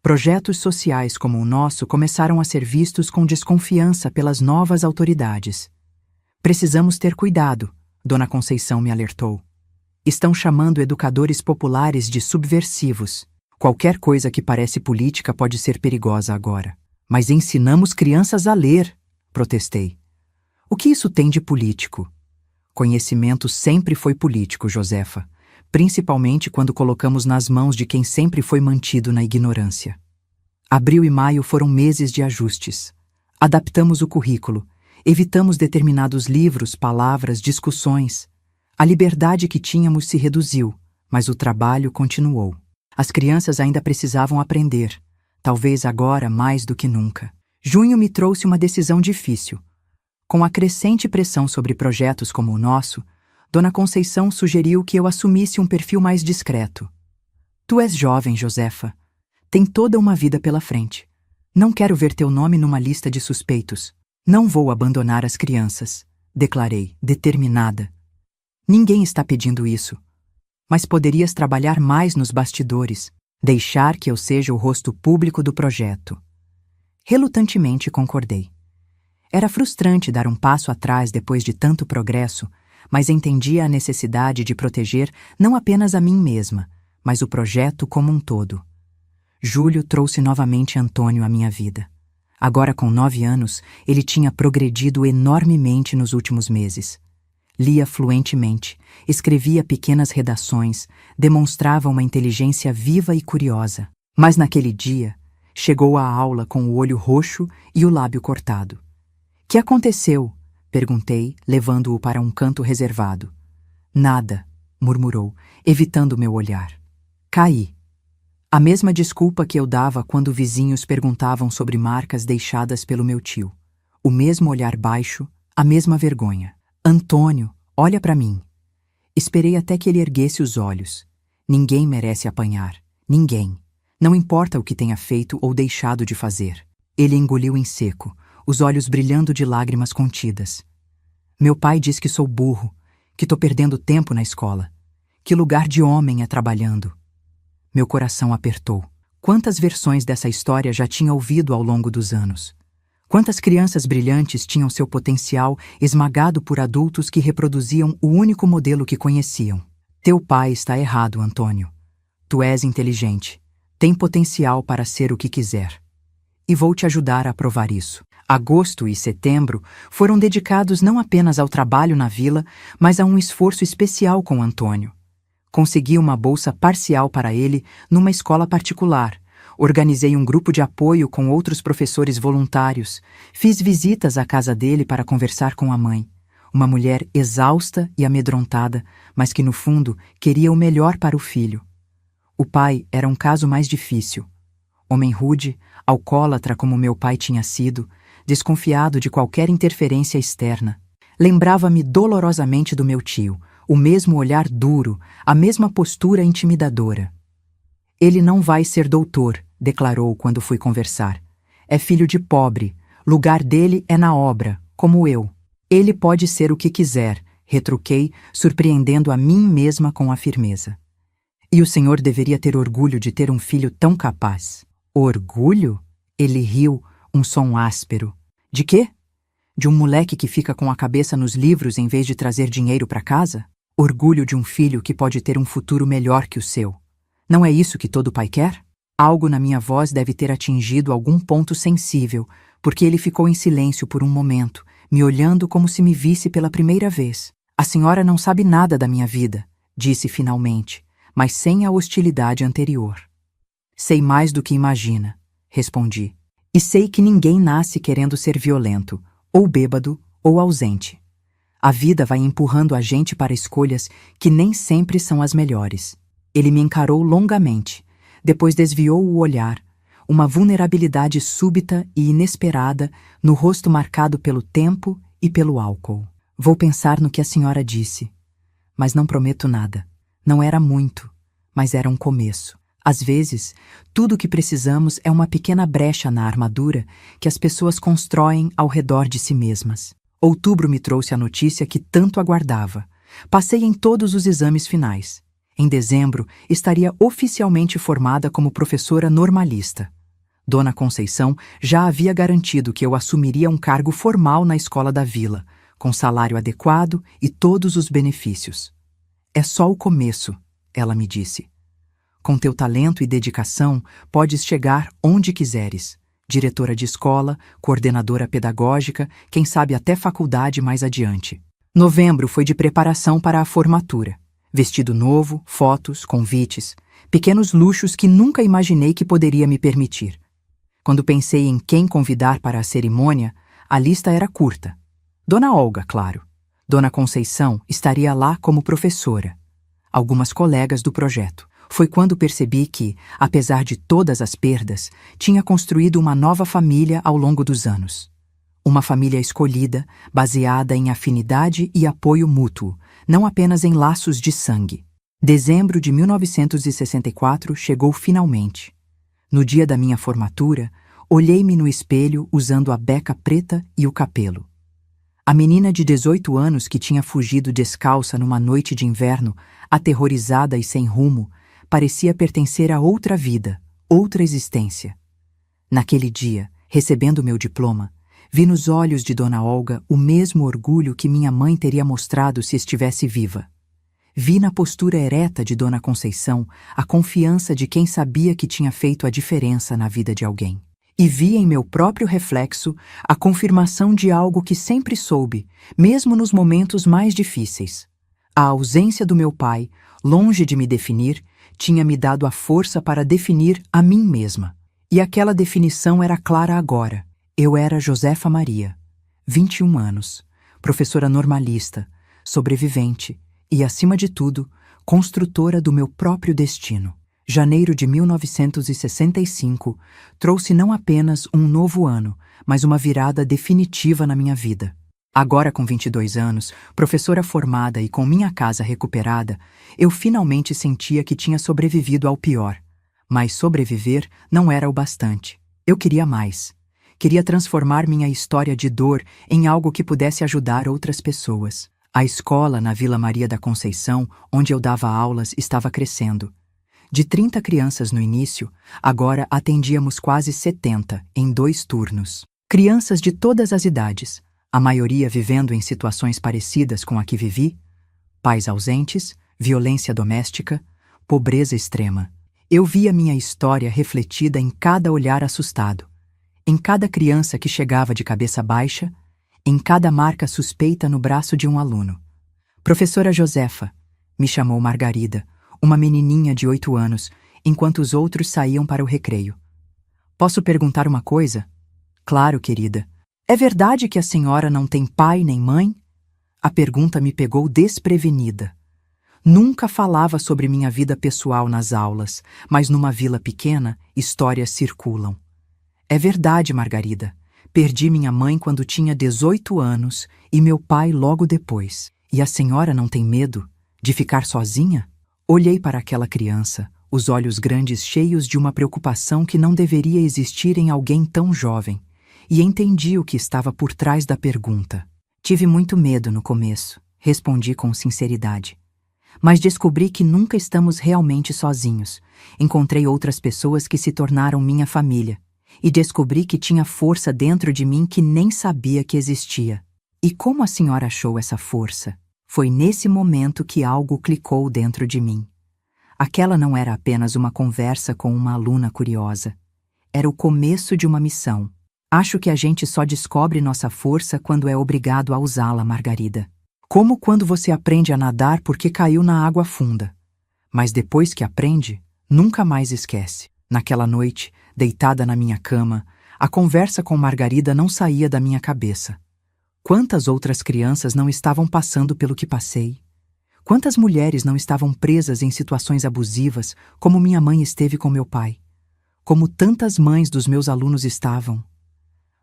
Projetos sociais como o nosso começaram a ser vistos com desconfiança pelas novas autoridades. Precisamos ter cuidado, Dona Conceição me alertou. Estão chamando educadores populares de subversivos. Qualquer coisa que parece política pode ser perigosa agora. Mas ensinamos crianças a ler, protestei. O que isso tem de político? Conhecimento sempre foi político, Josefa, principalmente quando colocamos nas mãos de quem sempre foi mantido na ignorância. Abril e maio foram meses de ajustes. Adaptamos o currículo, evitamos determinados livros, palavras, discussões. A liberdade que tínhamos se reduziu, mas o trabalho continuou. As crianças ainda precisavam aprender, talvez agora mais do que nunca. Junho me trouxe uma decisão difícil. Com a crescente pressão sobre projetos como o nosso, Dona Conceição sugeriu que eu assumisse um perfil mais discreto. Tu és jovem, Josefa. Tem toda uma vida pela frente. Não quero ver teu nome numa lista de suspeitos. Não vou abandonar as crianças, declarei, determinada. Ninguém está pedindo isso. Mas poderias trabalhar mais nos bastidores, deixar que eu seja o rosto público do projeto. Relutantemente concordei. Era frustrante dar um passo atrás depois de tanto progresso, mas entendia a necessidade de proteger não apenas a mim mesma, mas o projeto como um todo. Júlio trouxe novamente Antônio à minha vida. Agora, com 9 anos, ele tinha progredido enormemente nos últimos meses. Lia fluentemente, escrevia pequenas redações, demonstrava uma inteligência viva e curiosa. Mas naquele dia, chegou à aula com o olho roxo e o lábio cortado. Que aconteceu? Perguntei, levando-o para um canto reservado. Nada, murmurou, evitando meu olhar. Caí. A mesma desculpa que eu dava quando vizinhos perguntavam sobre marcas deixadas pelo meu tio. O mesmo olhar baixo, a mesma vergonha. Antônio, olha para mim. Esperei até que ele erguesse os olhos. Ninguém merece apanhar. Ninguém. Não importa o que tenha feito ou deixado de fazer. Ele engoliu em seco, os olhos brilhando de lágrimas contidas. Meu pai diz que sou burro, que tô perdendo tempo na escola. Que lugar de homem é trabalhando? Meu coração apertou. Quantas versões dessa história já tinha ouvido ao longo dos anos? Quantas crianças brilhantes tinham seu potencial esmagado por adultos que reproduziam o único modelo que conheciam? Teu pai está errado, Antônio. Tu és inteligente. Tem potencial para ser o que quiser. E vou te ajudar a provar isso. Agosto e setembro foram dedicados não apenas ao trabalho na vila, mas a um esforço especial com Antônio. Consegui uma bolsa parcial para ele numa escola particular. Organizei um grupo de apoio com outros professores voluntários. Fiz visitas à casa dele para conversar com a mãe. Uma mulher exausta e amedrontada, mas que no fundo queria o melhor para o filho. O pai era um caso mais difícil. Homem rude, alcoólatra como meu pai tinha sido, desconfiado de qualquer interferência externa. Lembrava-me dolorosamente do meu tio, o mesmo olhar duro, a mesma postura intimidadora. Ele não vai ser doutor, declarou quando fui conversar. É filho de pobre, lugar dele é na obra, como eu. Ele pode ser o que quiser, retruquei, surpreendendo a mim mesma com a firmeza. E o senhor deveria ter orgulho de ter um filho tão capaz. Orgulho? Ele riu, um som áspero. De quê? De um moleque que fica com a cabeça nos livros em vez de trazer dinheiro para casa? Orgulho de um filho que pode ter um futuro melhor que o seu. Não é isso que todo pai quer? Algo na minha voz deve ter atingido algum ponto sensível, porque ele ficou em silêncio por um momento, me olhando como se me visse pela primeira vez. A senhora não sabe nada da minha vida, disse finalmente, mas sem a hostilidade anterior. Sei mais do que imagina, respondi. E sei que ninguém nasce querendo ser violento, ou bêbado, ou ausente. A vida vai empurrando a gente para escolhas que nem sempre são as melhores. Ele me encarou longamente, depois desviou o olhar, uma vulnerabilidade súbita e inesperada no rosto marcado pelo tempo e pelo álcool. Vou pensar no que a senhora disse, mas não prometo nada. Não era muito, mas era um começo. Às vezes, tudo o que precisamos é uma pequena brecha na armadura que as pessoas constroem ao redor de si mesmas. Outubro me trouxe a notícia que tanto aguardava. Passei em todos os exames finais. Em dezembro, estaria oficialmente formada como professora normalista. Dona Conceição já havia garantido que eu assumiria um cargo formal na escola da vila, com salário adequado e todos os benefícios. É só o começo, ela me disse. Com teu talento e dedicação, podes chegar onde quiseres. Diretora de escola, coordenadora pedagógica, quem sabe até faculdade mais adiante. Novembro foi de preparação para a formatura. Vestido novo, fotos, convites, pequenos luxos que nunca imaginei que poderia me permitir. Quando pensei em quem convidar para a cerimônia, a lista era curta. Dona Olga, claro. Dona Conceição estaria lá como professora. Algumas colegas do projeto. Foi quando percebi que, apesar de todas as perdas, tinha construído uma nova família ao longo dos anos. Uma família escolhida, baseada em afinidade e apoio mútuo, não apenas em laços de sangue. Dezembro de 1964 chegou finalmente. No dia da minha formatura, olhei-me no espelho usando a beca preta e o capelo. A menina de 18 anos que tinha fugido descalça numa noite de inverno, aterrorizada e sem rumo, parecia pertencer a outra vida, outra existência. Naquele dia, recebendo meu diploma, vi nos olhos de Dona Olga o mesmo orgulho que minha mãe teria mostrado se estivesse viva. Vi na postura ereta de Dona Conceição a confiança de quem sabia que tinha feito a diferença na vida de alguém. E vi em meu próprio reflexo a confirmação de algo que sempre soube, mesmo nos momentos mais difíceis. A ausência do meu pai, longe de me definir, tinha me dado a força para definir a mim mesma. E aquela definição era clara agora. Eu era Josefa Maria, 21 anos, professora normalista, sobrevivente e, acima de tudo, construtora do meu próprio destino. Janeiro de 1965 trouxe não apenas um novo ano, mas uma virada definitiva na minha vida. Agora, com 22 anos, professora formada e com minha casa recuperada, eu finalmente sentia que tinha sobrevivido ao pior. Mas sobreviver não era o bastante. Eu queria mais. Queria transformar minha história de dor em algo que pudesse ajudar outras pessoas. A escola na Vila Maria da Conceição, onde eu dava aulas, estava crescendo. De 30 crianças no início, agora atendíamos quase 70 em 2 turnos. Crianças de todas as idades, a maioria vivendo em situações parecidas com a que vivi: pais ausentes, violência doméstica, pobreza extrema. Eu via minha história refletida em cada olhar assustado, em cada criança que chegava de cabeça baixa, em cada marca suspeita no braço de um aluno. Professora Josefa, me chamou Margarida, uma menininha de 8 anos, enquanto os outros saíam para o recreio. Posso perguntar uma coisa? Claro, querida. É verdade que a senhora não tem pai nem mãe? A pergunta me pegou desprevenida. Nunca falava sobre minha vida pessoal nas aulas, mas numa vila pequena, histórias circulam. É verdade, Margarida. Perdi minha mãe quando tinha 18 anos e meu pai logo depois. E a senhora não tem medo de ficar sozinha? Olhei para aquela criança, os olhos grandes cheios de uma preocupação que não deveria existir em alguém tão jovem, e entendi o que estava por trás da pergunta. Tive muito medo no começo, respondi com sinceridade. Mas descobri que nunca estamos realmente sozinhos. Encontrei outras pessoas que se tornaram minha família, e descobri que tinha força dentro de mim que nem sabia que existia. E como a senhora achou essa força? Foi nesse momento que algo clicou dentro de mim. Aquela não era apenas uma conversa com uma aluna curiosa. Era o começo de uma missão. Acho que a gente só descobre nossa força quando é obrigado a usá-la, Margarida. Como quando você aprende a nadar porque caiu na água funda. Mas depois que aprende, nunca mais esquece. Naquela noite, deitada na minha cama, a conversa com Margarida não saía da minha cabeça. Quantas outras crianças não estavam passando pelo que passei? Quantas mulheres não estavam presas em situações abusivas, como minha mãe esteve com meu pai? Como tantas mães dos meus alunos estavam?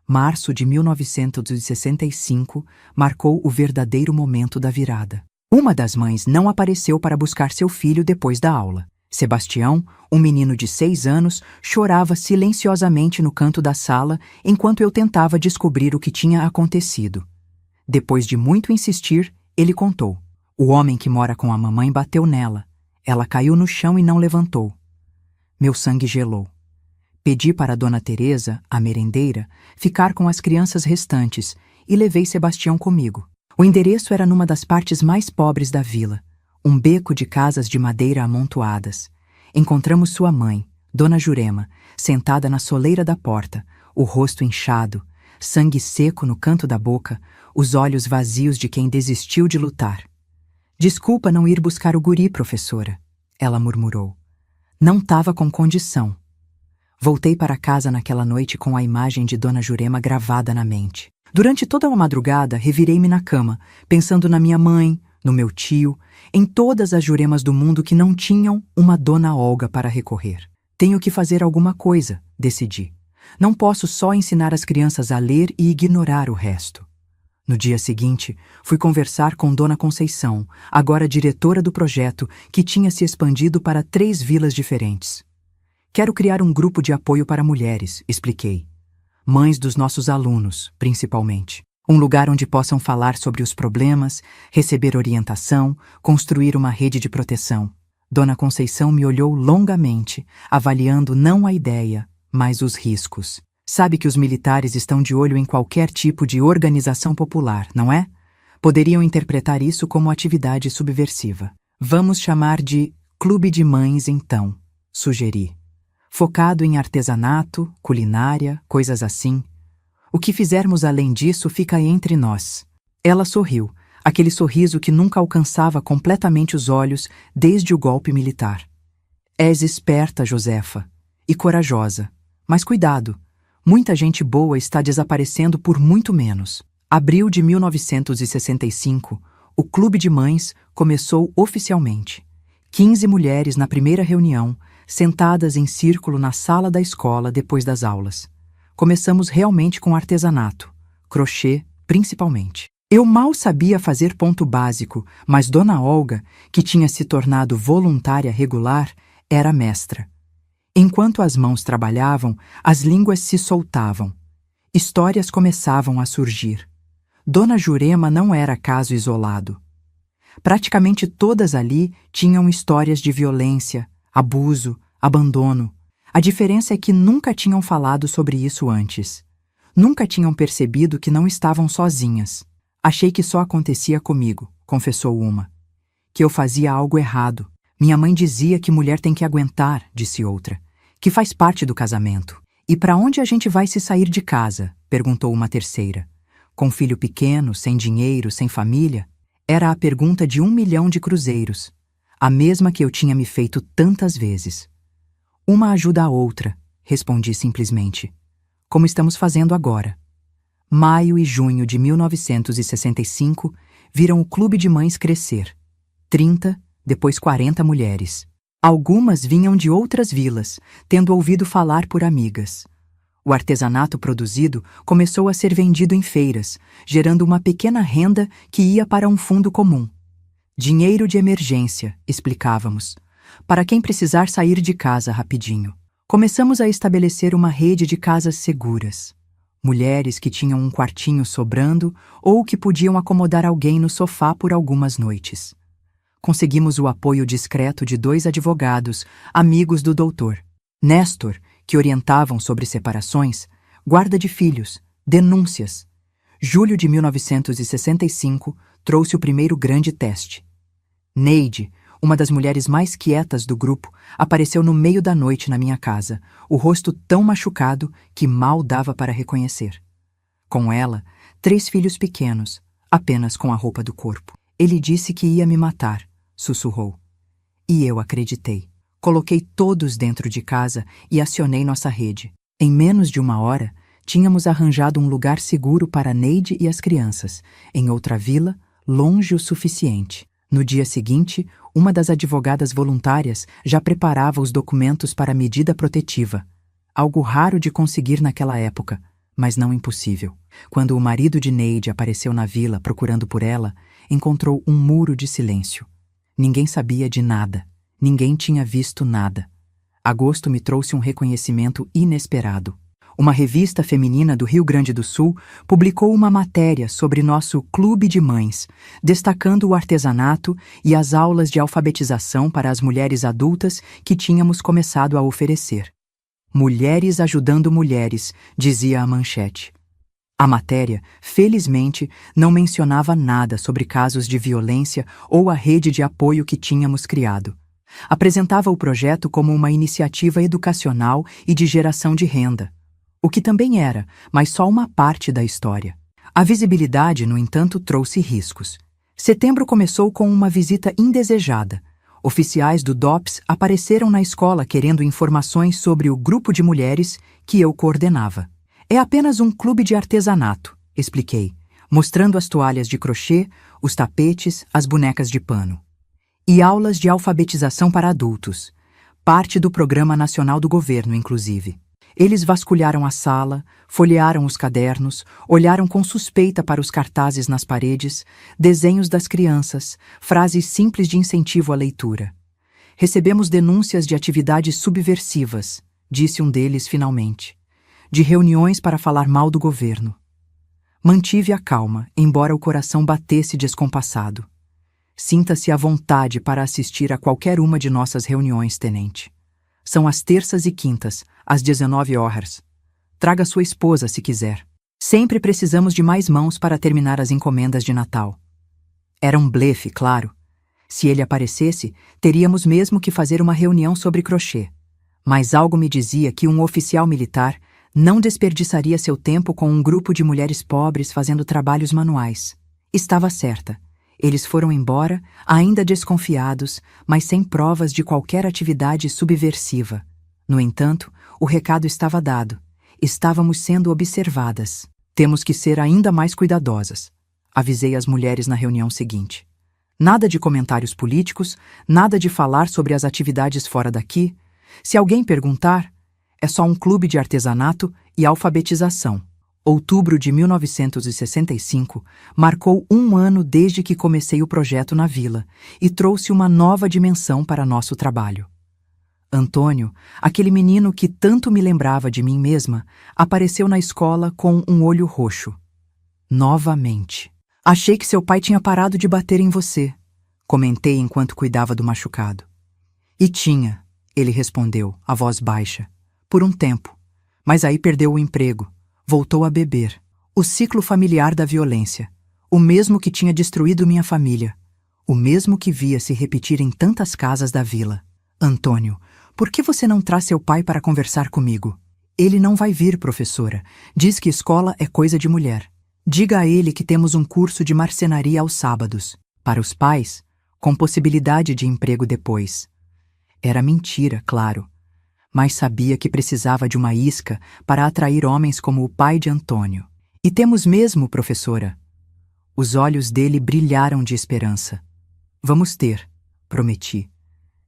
Março de 1965 marcou o verdadeiro momento da virada. Uma das mães não apareceu para buscar seu filho depois da aula. Sebastião, um menino de 6 anos, chorava silenciosamente no canto da sala enquanto eu tentava descobrir o que tinha acontecido. Depois de muito insistir, ele contou. O homem que mora com a mamãe bateu nela. Ela caiu no chão e não levantou. Meu sangue gelou. Pedi para a Dona Teresa, a merendeira, ficar com as crianças restantes e levei Sebastião comigo. O endereço era numa das partes mais pobres da vila, um beco de casas de madeira amontoadas. Encontramos sua mãe, Dona Jurema, sentada na soleira da porta, o rosto inchado, sangue seco no canto da boca, os olhos vazios de quem desistiu de lutar. Desculpa não ir buscar o guri, professora, ela murmurou. Não estava com condição. Voltei para casa naquela noite com a imagem de Dona Jurema gravada na mente. Durante toda uma madrugada, revirei-me na cama, pensando na minha mãe, no meu tio, em todas as Juremas do mundo que não tinham uma Dona Olga para recorrer. Tenho que fazer alguma coisa, decidi. Não posso só ensinar as crianças a ler e ignorar o resto. No dia seguinte, fui conversar com Dona Conceição, agora diretora do projeto, que tinha se expandido para 3 vilas diferentes. Quero criar um grupo de apoio para mulheres, expliquei. Mães dos nossos alunos, principalmente. Um lugar onde possam falar sobre os problemas, receber orientação, construir uma rede de proteção. Dona Conceição me olhou longamente, avaliando não a ideia, mas os riscos. Sabe que os militares estão de olho em qualquer tipo de organização popular, não é? Poderiam interpretar isso como atividade subversiva. Vamos chamar de Clube de Mães, então, sugeri. Focado em artesanato, culinária, coisas assim. O que fizermos além disso fica entre nós. Ela sorriu, aquele sorriso que nunca alcançava completamente os olhos desde o golpe militar. És esperta, Josefa, e corajosa. Mas cuidado, muita gente boa está desaparecendo por muito menos. Abril de 1965, o Clube de Mães começou oficialmente. 15 mulheres na primeira reunião, sentadas em círculo na sala da escola depois das aulas. Começamos realmente com artesanato, crochê principalmente. Eu mal sabia fazer ponto básico, mas Dona Olga, que tinha se tornado voluntária regular, era mestra. Enquanto as mãos trabalhavam, as línguas se soltavam. Histórias começavam a surgir. Dona Jurema não era caso isolado. Praticamente todas ali tinham histórias de violência, abuso, abandono. A diferença é que nunca tinham falado sobre isso antes. Nunca tinham percebido que não estavam sozinhas. Achei que só acontecia comigo, confessou uma. Que eu fazia algo errado. Minha mãe dizia que mulher tem que aguentar, disse outra. Que faz parte do casamento. E para onde a gente vai se sair de casa? Perguntou uma terceira. Com filho pequeno, sem dinheiro, sem família? Era a pergunta de 1 milhão de cruzeiros. A mesma que eu tinha me feito tantas vezes. Uma ajuda a outra, respondi simplesmente. Como estamos fazendo agora. Maio e junho de 1965 viram o Clube de Mães crescer. 30, depois 40 mulheres. Algumas vinham de outras vilas, tendo ouvido falar por amigas. O artesanato produzido começou a ser vendido em feiras, gerando uma pequena renda que ia para um fundo comum. Dinheiro de emergência, explicávamos, para quem precisar sair de casa rapidinho. Começamos a estabelecer uma rede de casas seguras. Mulheres que tinham um quartinho sobrando ou que podiam acomodar alguém no sofá por algumas noites. Conseguimos o apoio discreto de 2 advogados, amigos do doutor. Néstor, que orientavam sobre separações, guarda de filhos, denúncias. Julho de 1965 trouxe o primeiro grande teste. Neide, uma das mulheres mais quietas do grupo, apareceu no meio da noite na minha casa, o rosto tão machucado que mal dava para reconhecer. Com ela, 3 filhos pequenos, apenas com a roupa do corpo. Ele disse que ia me matar, sussurrou. E eu acreditei. Coloquei todos dentro de casa e acionei nossa rede. Em menos de 1 hora, tínhamos arranjado um lugar seguro para Neide e as crianças, em outra vila, longe o suficiente. No dia seguinte, uma das advogadas voluntárias já preparava os documentos para a medida protetiva. Algo raro de conseguir naquela época, mas não impossível. Quando o marido de Neide apareceu na vila procurando por ela, encontrou um muro de silêncio. Ninguém sabia de nada. Ninguém tinha visto nada. Agosto me trouxe um reconhecimento inesperado. Uma revista feminina do Rio Grande do Sul publicou uma matéria sobre nosso Clube de Mães, destacando o artesanato e as aulas de alfabetização para as mulheres adultas que tínhamos começado a oferecer. Mulheres ajudando mulheres, dizia a manchete. A matéria, felizmente, não mencionava nada sobre casos de violência ou a rede de apoio que tínhamos criado. Apresentava o projeto como uma iniciativa educacional e de geração de renda. O que também era, mas só uma parte da história. A visibilidade, no entanto, trouxe riscos. Setembro começou com uma visita indesejada. Oficiais do DOPS apareceram na escola querendo informações sobre o grupo de mulheres que eu coordenava. É apenas um clube de artesanato, expliquei, mostrando as toalhas de crochê, os tapetes, as bonecas de pano. E aulas de alfabetização para adultos, parte do Programa Nacional do Governo, inclusive. Eles vasculharam a sala, folhearam os cadernos, olharam com suspeita para os cartazes nas paredes, desenhos das crianças, frases simples de incentivo à leitura. Recebemos denúncias de atividades subversivas, disse um deles finalmente, de reuniões para falar mal do governo. Mantive a calma, embora o coração batesse descompassado. Sinta-se à vontade para assistir a qualquer uma de nossas reuniões, tenente. São às terças e quintas, às 19 horas. Traga sua esposa se quiser. Sempre precisamos de mais mãos para terminar as encomendas de Natal. Era um blefe, claro. Se ele aparecesse, teríamos mesmo que fazer uma reunião sobre crochê. Mas algo me dizia que um oficial militar não desperdiçaria seu tempo com um grupo de mulheres pobres fazendo trabalhos manuais. Estava certa. Eles foram embora, ainda desconfiados, mas sem provas de qualquer atividade subversiva. No entanto, o recado estava dado. Estávamos sendo observadas. Temos que ser ainda mais cuidadosas, avisei as mulheres na reunião seguinte. Nada de comentários políticos, nada de falar sobre as atividades fora daqui. Se alguém perguntar, é só um clube de artesanato e alfabetização. Outubro de 1965 marcou 1 ano desde que comecei o projeto na vila e trouxe uma nova dimensão para nosso trabalho. Antônio, aquele menino que tanto me lembrava de mim mesma, apareceu na escola com um olho roxo. Novamente. Achei que seu pai tinha parado de bater em você, comentei enquanto cuidava do machucado. E tinha, ele respondeu, a voz baixa, por um tempo, mas aí perdeu o emprego. Voltou a beber. O ciclo familiar da violência. O mesmo que tinha destruído minha família. O mesmo que via se repetir em tantas casas da vila. Antônio, por que você não traz seu pai para conversar comigo? Ele não vai vir, professora. Diz que escola é coisa de mulher. Diga a ele que temos um curso de marcenaria aos sábados. Para os pais, com possibilidade de emprego depois. Era mentira, claro. Mas sabia que precisava de uma isca para atrair homens como o pai de Antônio. E temos mesmo, professora. Os olhos dele brilharam de esperança. Vamos ter, prometi.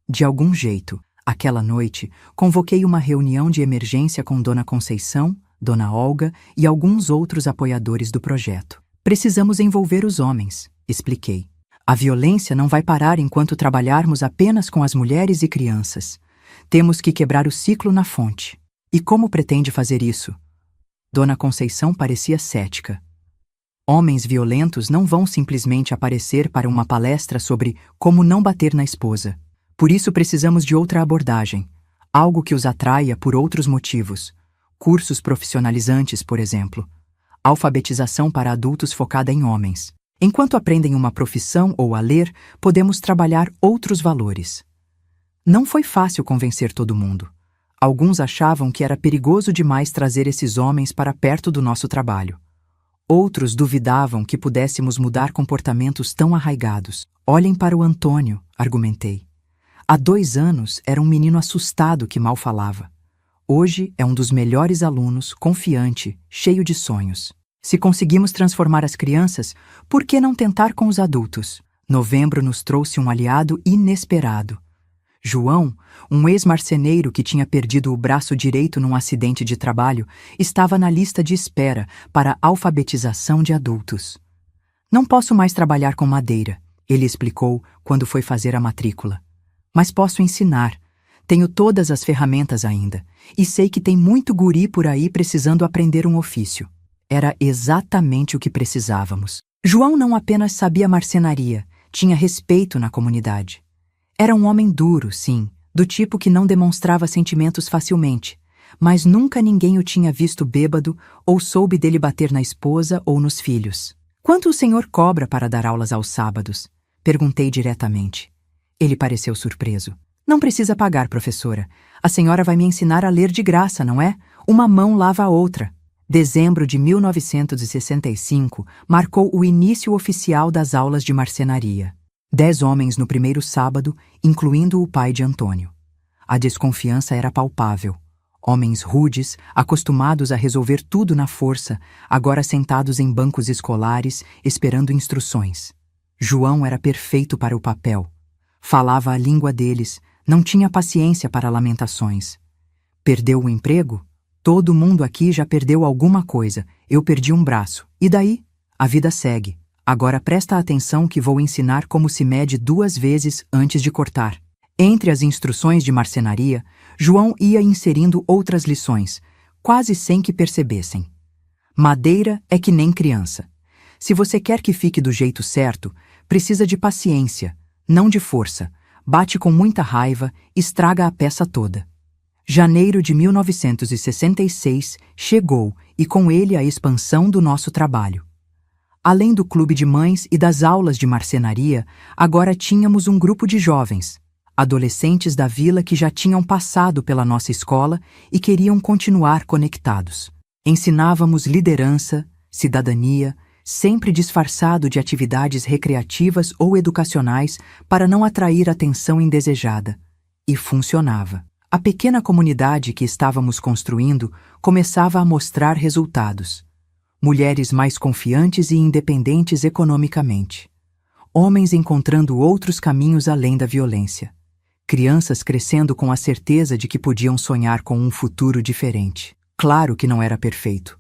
De algum jeito, aquela noite, convoquei uma reunião de emergência com Dona Conceição, Dona Olga e alguns outros apoiadores do projeto. Precisamos envolver os homens, expliquei. A violência não vai parar enquanto trabalharmos apenas com as mulheres e crianças. Temos que quebrar o ciclo na fonte. E como pretende fazer isso? Dona Conceição parecia cética. Homens violentos não vão simplesmente aparecer para uma palestra sobre como não bater na esposa. Por isso precisamos de outra abordagem, algo que os atraia por outros motivos. Cursos profissionalizantes, por exemplo. Alfabetização para adultos focada em homens. Enquanto aprendem uma profissão ou a ler, podemos trabalhar outros valores. Não foi fácil convencer todo mundo. Alguns achavam que era perigoso demais trazer esses homens para perto do nosso trabalho. Outros duvidavam que pudéssemos mudar comportamentos tão arraigados. Olhem para o Antônio, argumentei. Há 2 anos era um menino assustado que mal falava. Hoje é um dos melhores alunos, confiante, cheio de sonhos. Se conseguimos transformar as crianças, por que não tentar com os adultos? Novembro nos trouxe um aliado inesperado. João, um ex-marceneiro que tinha perdido o braço direito num acidente de trabalho, estava na lista de espera para a alfabetização de adultos. Não posso mais trabalhar com madeira, ele explicou quando foi fazer a matrícula. Mas posso ensinar. Tenho todas as ferramentas ainda, e sei que tem muito guri por aí precisando aprender um ofício. Era exatamente o que precisávamos. João não apenas sabia marcenaria, tinha respeito na comunidade. Era um homem duro, sim, do tipo que não demonstrava sentimentos facilmente, mas nunca ninguém o tinha visto bêbado ou soube dele bater na esposa ou nos filhos. Quanto o senhor cobra para dar aulas aos sábados? Perguntei diretamente. Ele pareceu surpreso. Não precisa pagar, professora. A senhora vai me ensinar a ler de graça, não é? Uma mão lava a outra. Dezembro de 1965 marcou o início oficial das aulas de marcenaria. 10 homens no primeiro sábado, incluindo o pai de Antônio. A desconfiança era palpável. Homens rudes, acostumados a resolver tudo na força, agora sentados em bancos escolares, esperando instruções. João era perfeito para o papel. Falava a língua deles, não tinha paciência para lamentações. Perdeu o emprego? Todo mundo aqui já perdeu alguma coisa. Eu perdi um braço. E daí? A vida segue. Agora presta atenção que vou ensinar como se mede 2 vezes antes de cortar. Entre as instruções de marcenaria, João ia inserindo outras lições, quase sem que percebessem. Madeira é que nem criança. Se você quer que fique do jeito certo, precisa de paciência, não de força. Bate com muita raiva, estraga a peça toda. Janeiro de 1966 chegou e com ele a expansão do nosso trabalho. Além do clube de mães e das aulas de marcenaria, agora tínhamos um grupo de jovens, adolescentes da vila que já tinham passado pela nossa escola e queriam continuar conectados. Ensinávamos liderança, cidadania, sempre disfarçado de atividades recreativas ou educacionais para não atrair atenção indesejada. E funcionava. A pequena comunidade que estávamos construindo começava a mostrar resultados. Mulheres mais confiantes e independentes economicamente. Homens encontrando outros caminhos além da violência. Crianças crescendo com a certeza de que podiam sonhar com um futuro diferente. Claro que não era perfeito.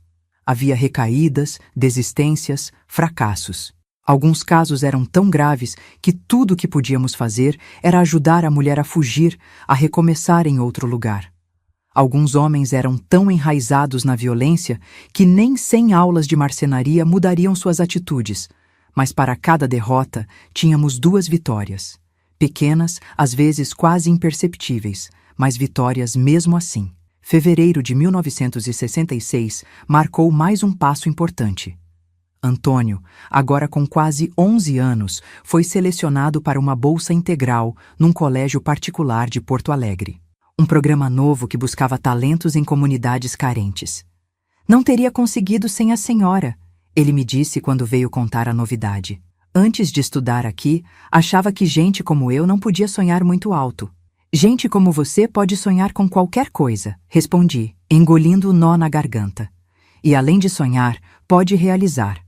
Havia recaídas, desistências, fracassos. Alguns casos eram tão graves que tudo o que podíamos fazer era ajudar a mulher a fugir, a recomeçar em outro lugar. Alguns homens eram tão enraizados na violência que nem 100 aulas de marcenaria mudariam suas atitudes, mas para cada derrota tínhamos 2 vitórias. Pequenas, às vezes quase imperceptíveis, mas vitórias mesmo assim. Fevereiro de 1966 marcou mais um passo importante. Antônio, agora com quase 11 anos, foi selecionado para uma bolsa integral num colégio particular de Porto Alegre. Um programa novo que buscava talentos em comunidades carentes. Não teria conseguido sem a senhora, ele me disse quando veio contar a novidade. Antes de estudar aqui, achava que gente como eu não podia sonhar muito alto. Gente como você pode sonhar com qualquer coisa, respondi, engolindo o nó na garganta. E além de sonhar, pode realizar.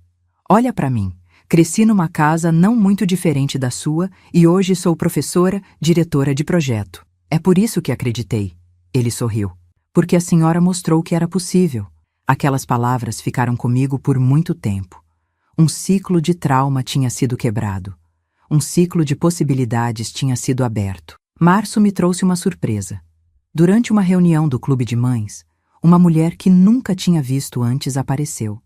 Olha para mim, cresci numa casa não muito diferente da sua e hoje sou professora, diretora de projeto. É por isso que acreditei. Ele sorriu. Porque a senhora mostrou que era possível. Aquelas palavras ficaram comigo por muito tempo. Um ciclo de trauma tinha sido quebrado. Um ciclo de possibilidades tinha sido aberto. Março me trouxe uma surpresa. Durante uma reunião do clube de mães, uma mulher que nunca tinha visto antes apareceu.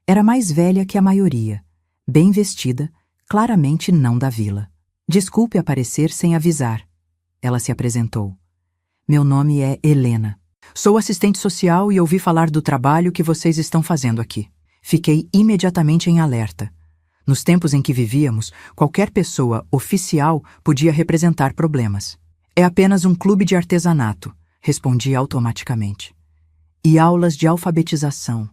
Era mais velha que a maioria, bem vestida, claramente não da vila. Desculpe aparecer sem avisar. Ela se apresentou. Meu nome é Helena. Sou assistente social e ouvi falar do trabalho que vocês estão fazendo aqui. Fiquei imediatamente em alerta. Nos tempos em que vivíamos, qualquer pessoa oficial podia representar problemas. É apenas um clube de artesanato, respondi automaticamente. E aulas de alfabetização.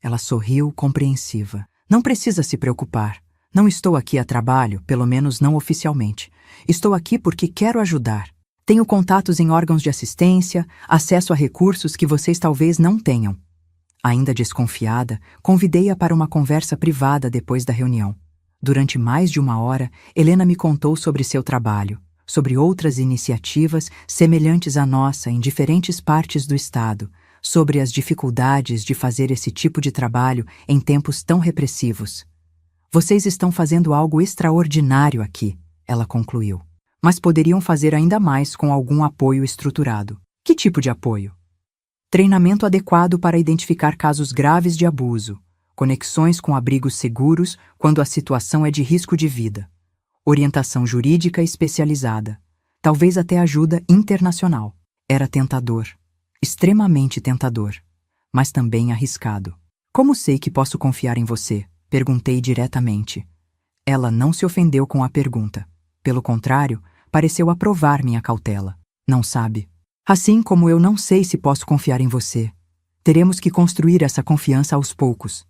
Ela sorriu compreensiva. Não precisa se preocupar. Não estou aqui a trabalho, pelo menos não oficialmente. Estou aqui porque quero ajudar. Tenho contatos em órgãos de assistência, acesso a recursos que vocês talvez não tenham. Ainda desconfiada, convidei-a para uma conversa privada depois da reunião. Durante mais de 1 hora, Helena me contou sobre seu trabalho, sobre outras iniciativas semelhantes à nossa em diferentes partes do estado, sobre as dificuldades de fazer esse tipo de trabalho em tempos tão repressivos. Vocês estão fazendo algo extraordinário aqui, ela concluiu. Mas poderiam fazer ainda mais com algum apoio estruturado. Que tipo de apoio? Treinamento adequado para identificar casos graves de abuso, conexões com abrigos seguros quando a situação é de risco de vida, orientação jurídica especializada, talvez até ajuda internacional. Era tentador, extremamente tentador, mas também arriscado. Como sei que posso confiar em você? Perguntei diretamente. Ela não se ofendeu com a pergunta. Pelo contrário, pareceu aprovar minha cautela. Não sabe. Assim como eu não sei se posso confiar em você. Teremos que construir essa confiança aos poucos.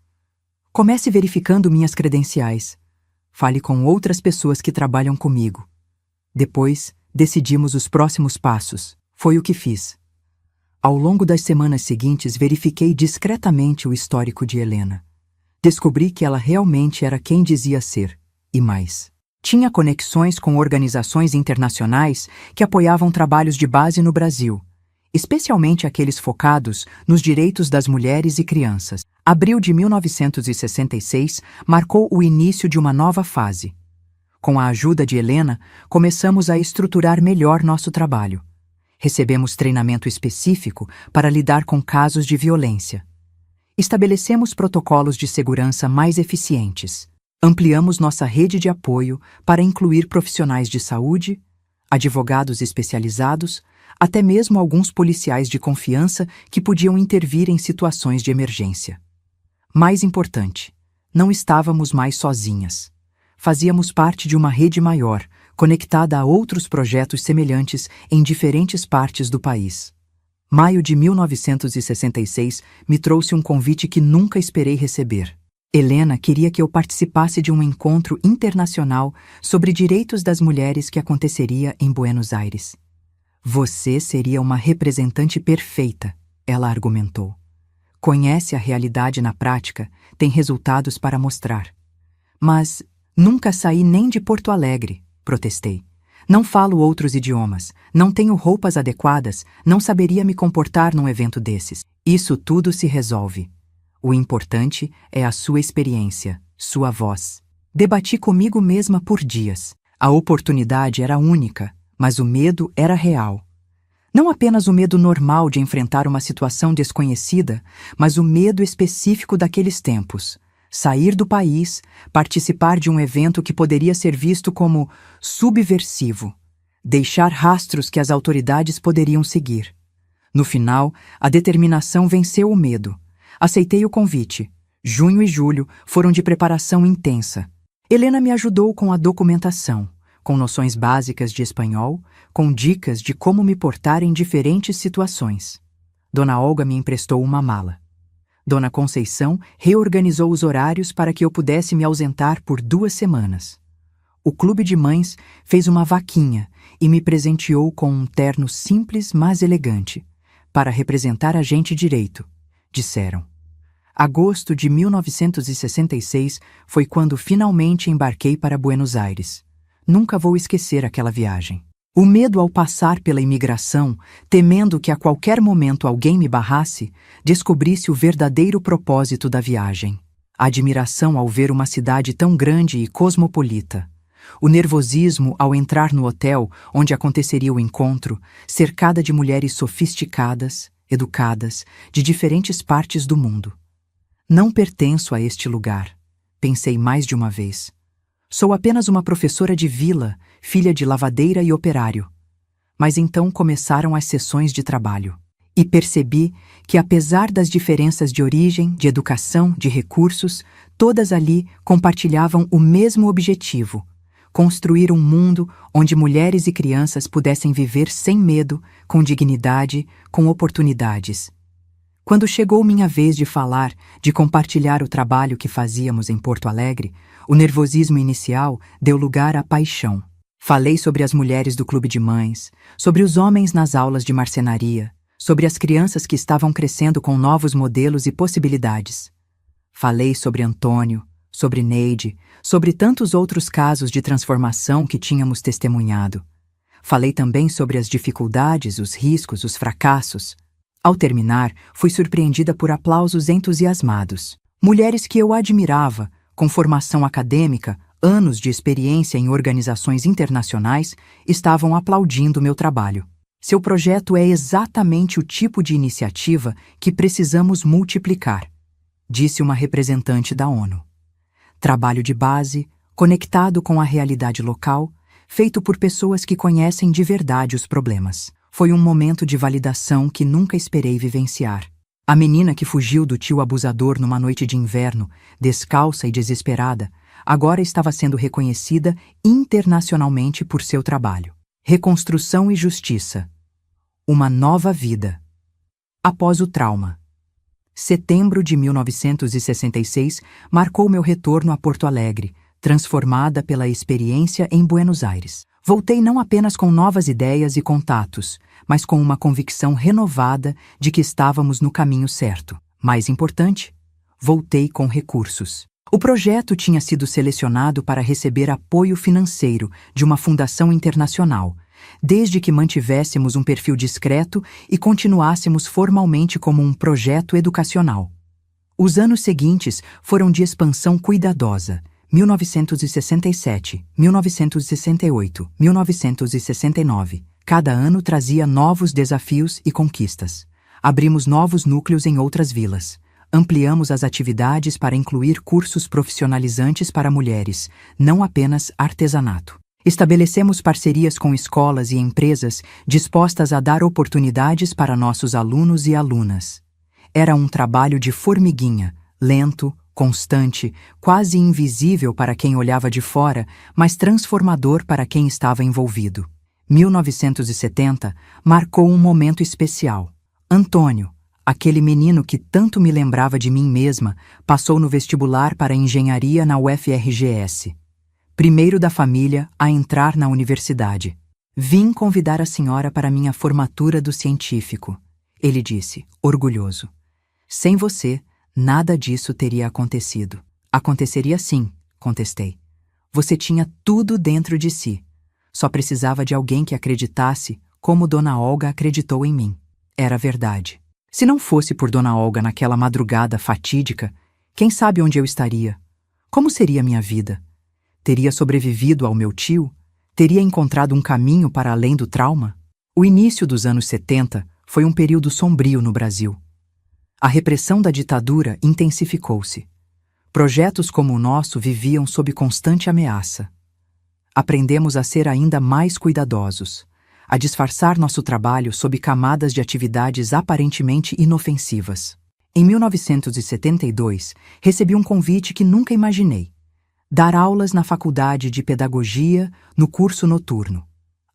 Comece verificando minhas credenciais. Fale com outras pessoas que trabalham comigo. Depois, decidimos os próximos passos. Foi o que fiz. Ao longo das semanas seguintes, verifiquei discretamente o histórico de Helena. Descobri que ela realmente era quem dizia ser, e mais. Tinha conexões com organizações internacionais que apoiavam trabalhos de base no Brasil, especialmente aqueles focados nos direitos das mulheres e crianças. Abril de 1966 marcou o início de uma nova fase. Com a ajuda de Helena, começamos a estruturar melhor nosso trabalho. Recebemos treinamento específico para lidar com casos de violência. Estabelecemos protocolos de segurança mais eficientes. Ampliamos nossa rede de apoio para incluir profissionais de saúde, advogados especializados, até mesmo alguns policiais de confiança que podiam intervir em situações de emergência. Mais importante, não estávamos mais sozinhas. Fazíamos parte de uma rede maior, conectada a outros projetos semelhantes em diferentes partes do país. Maio de 1966 me trouxe um convite que nunca esperei receber. Helena queria que eu participasse de um encontro internacional sobre direitos das mulheres que aconteceria em Buenos Aires. Você seria uma representante perfeita, ela argumentou. Conhece a realidade na prática, tem resultados para mostrar. Mas nunca saí nem de Porto Alegre, protestei. Não falo outros idiomas, não tenho roupas adequadas, não saberia me comportar num evento desses. Isso tudo se resolve. O importante é a sua experiência, sua voz. Debati comigo mesma por dias. A oportunidade era única, mas o medo era real. Não apenas o medo normal de enfrentar uma situação desconhecida, mas o medo específico daqueles tempos. Sair do país, participar de um evento que poderia ser visto como subversivo. Deixar rastros que as autoridades poderiam seguir. No final, a determinação venceu o medo. Aceitei o convite. Junho e julho foram de preparação intensa. Helena me ajudou com a documentação, com noções básicas de espanhol, com dicas de como me portar em diferentes situações. Dona Olga me emprestou uma mala. Dona Conceição reorganizou os horários para que eu pudesse me ausentar por 2 semanas. O clube de mães fez uma vaquinha e me presenteou com um terno simples, mas elegante, para representar a gente direito, disseram. Agosto de 1966 foi quando finalmente embarquei para Buenos Aires. Nunca vou esquecer aquela viagem. O medo ao passar pela imigração, temendo que a qualquer momento alguém me barrasse, descobrisse o verdadeiro propósito da viagem. A admiração ao ver uma cidade tão grande e cosmopolita. O nervosismo ao entrar no hotel onde aconteceria o encontro, cercada de mulheres sofisticadas, educadas, de diferentes partes do mundo. Não pertenço a este lugar, pensei mais de uma vez. Sou apenas uma professora de vila, filha de lavadeira e operário. Mas então começaram as sessões de trabalho. E percebi que, apesar das diferenças de origem, de educação, de recursos, todas ali compartilhavam o mesmo objetivo: construir um mundo onde mulheres e crianças pudessem viver sem medo, com dignidade, com oportunidades. Quando chegou minha vez de falar, de compartilhar o trabalho que fazíamos em Porto Alegre, o nervosismo inicial deu lugar à paixão. Falei sobre as mulheres do clube de mães, sobre os homens nas aulas de marcenaria, sobre as crianças que estavam crescendo com novos modelos e possibilidades. Falei sobre Antônio, sobre Neide, sobre tantos outros casos de transformação que tínhamos testemunhado. Falei também sobre as dificuldades, os riscos, os fracassos. Ao terminar, fui surpreendida por aplausos entusiasmados. Mulheres que eu admirava, com formação acadêmica, anos de experiência em organizações internacionais, estavam aplaudindo meu trabalho. Seu projeto é exatamente o tipo de iniciativa que precisamos multiplicar, disse uma representante da ONU. Trabalho de base, conectado com a realidade local, feito por pessoas que conhecem de verdade os problemas. Foi um momento de validação que nunca esperei vivenciar. A menina que fugiu do tio abusador numa noite de inverno, descalça e desesperada, agora estava sendo reconhecida internacionalmente por seu trabalho. Reconstrução e justiça. Uma nova vida. Após o trauma. Setembro de 1966 marcou meu retorno a Porto Alegre, transformada pela experiência em Buenos Aires. Voltei não apenas com novas ideias e contatos, mas com uma convicção renovada de que estávamos no caminho certo. Mais importante, voltei com recursos. O projeto tinha sido selecionado para receber apoio financeiro de uma fundação internacional, desde que mantivéssemos um perfil discreto e continuássemos formalmente como um projeto educacional. Os anos seguintes foram de expansão cuidadosa. 1967, 1968, 1969. Cada ano trazia novos desafios e conquistas. Abrimos novos núcleos em outras vilas. Ampliamos as atividades para incluir cursos profissionalizantes para mulheres, não apenas artesanato. Estabelecemos parcerias com escolas e empresas dispostas a dar oportunidades para nossos alunos e alunas. Era um trabalho de formiguinha, lento, constante, quase invisível para quem olhava de fora, mas transformador para quem estava envolvido. 1970 marcou um momento especial. Antônio, aquele menino que tanto me lembrava de mim mesma, passou no vestibular para engenharia na UFRGS. Primeiro da família a entrar na universidade. Vim convidar a senhora para minha formatura do científico, ele disse, orgulhoso. Sem você, nada disso teria acontecido. Aconteceria sim, contestei. Você tinha tudo dentro de si. Só precisava de alguém que acreditasse, como Dona Olga acreditou em mim. Era verdade. Se não fosse por Dona Olga naquela madrugada fatídica, quem sabe onde eu estaria? Como seria minha vida? Teria sobrevivido ao meu tio? Teria encontrado um caminho para além do trauma? O início dos anos 70 foi um período sombrio no Brasil. A repressão da ditadura intensificou-se. Projetos como o nosso viviam sob constante ameaça. Aprendemos a ser ainda mais cuidadosos, a disfarçar nosso trabalho sob camadas de atividades aparentemente inofensivas. Em 1972, recebi um convite que nunca imaginei: dar aulas na Faculdade de Pedagogia, no curso noturno.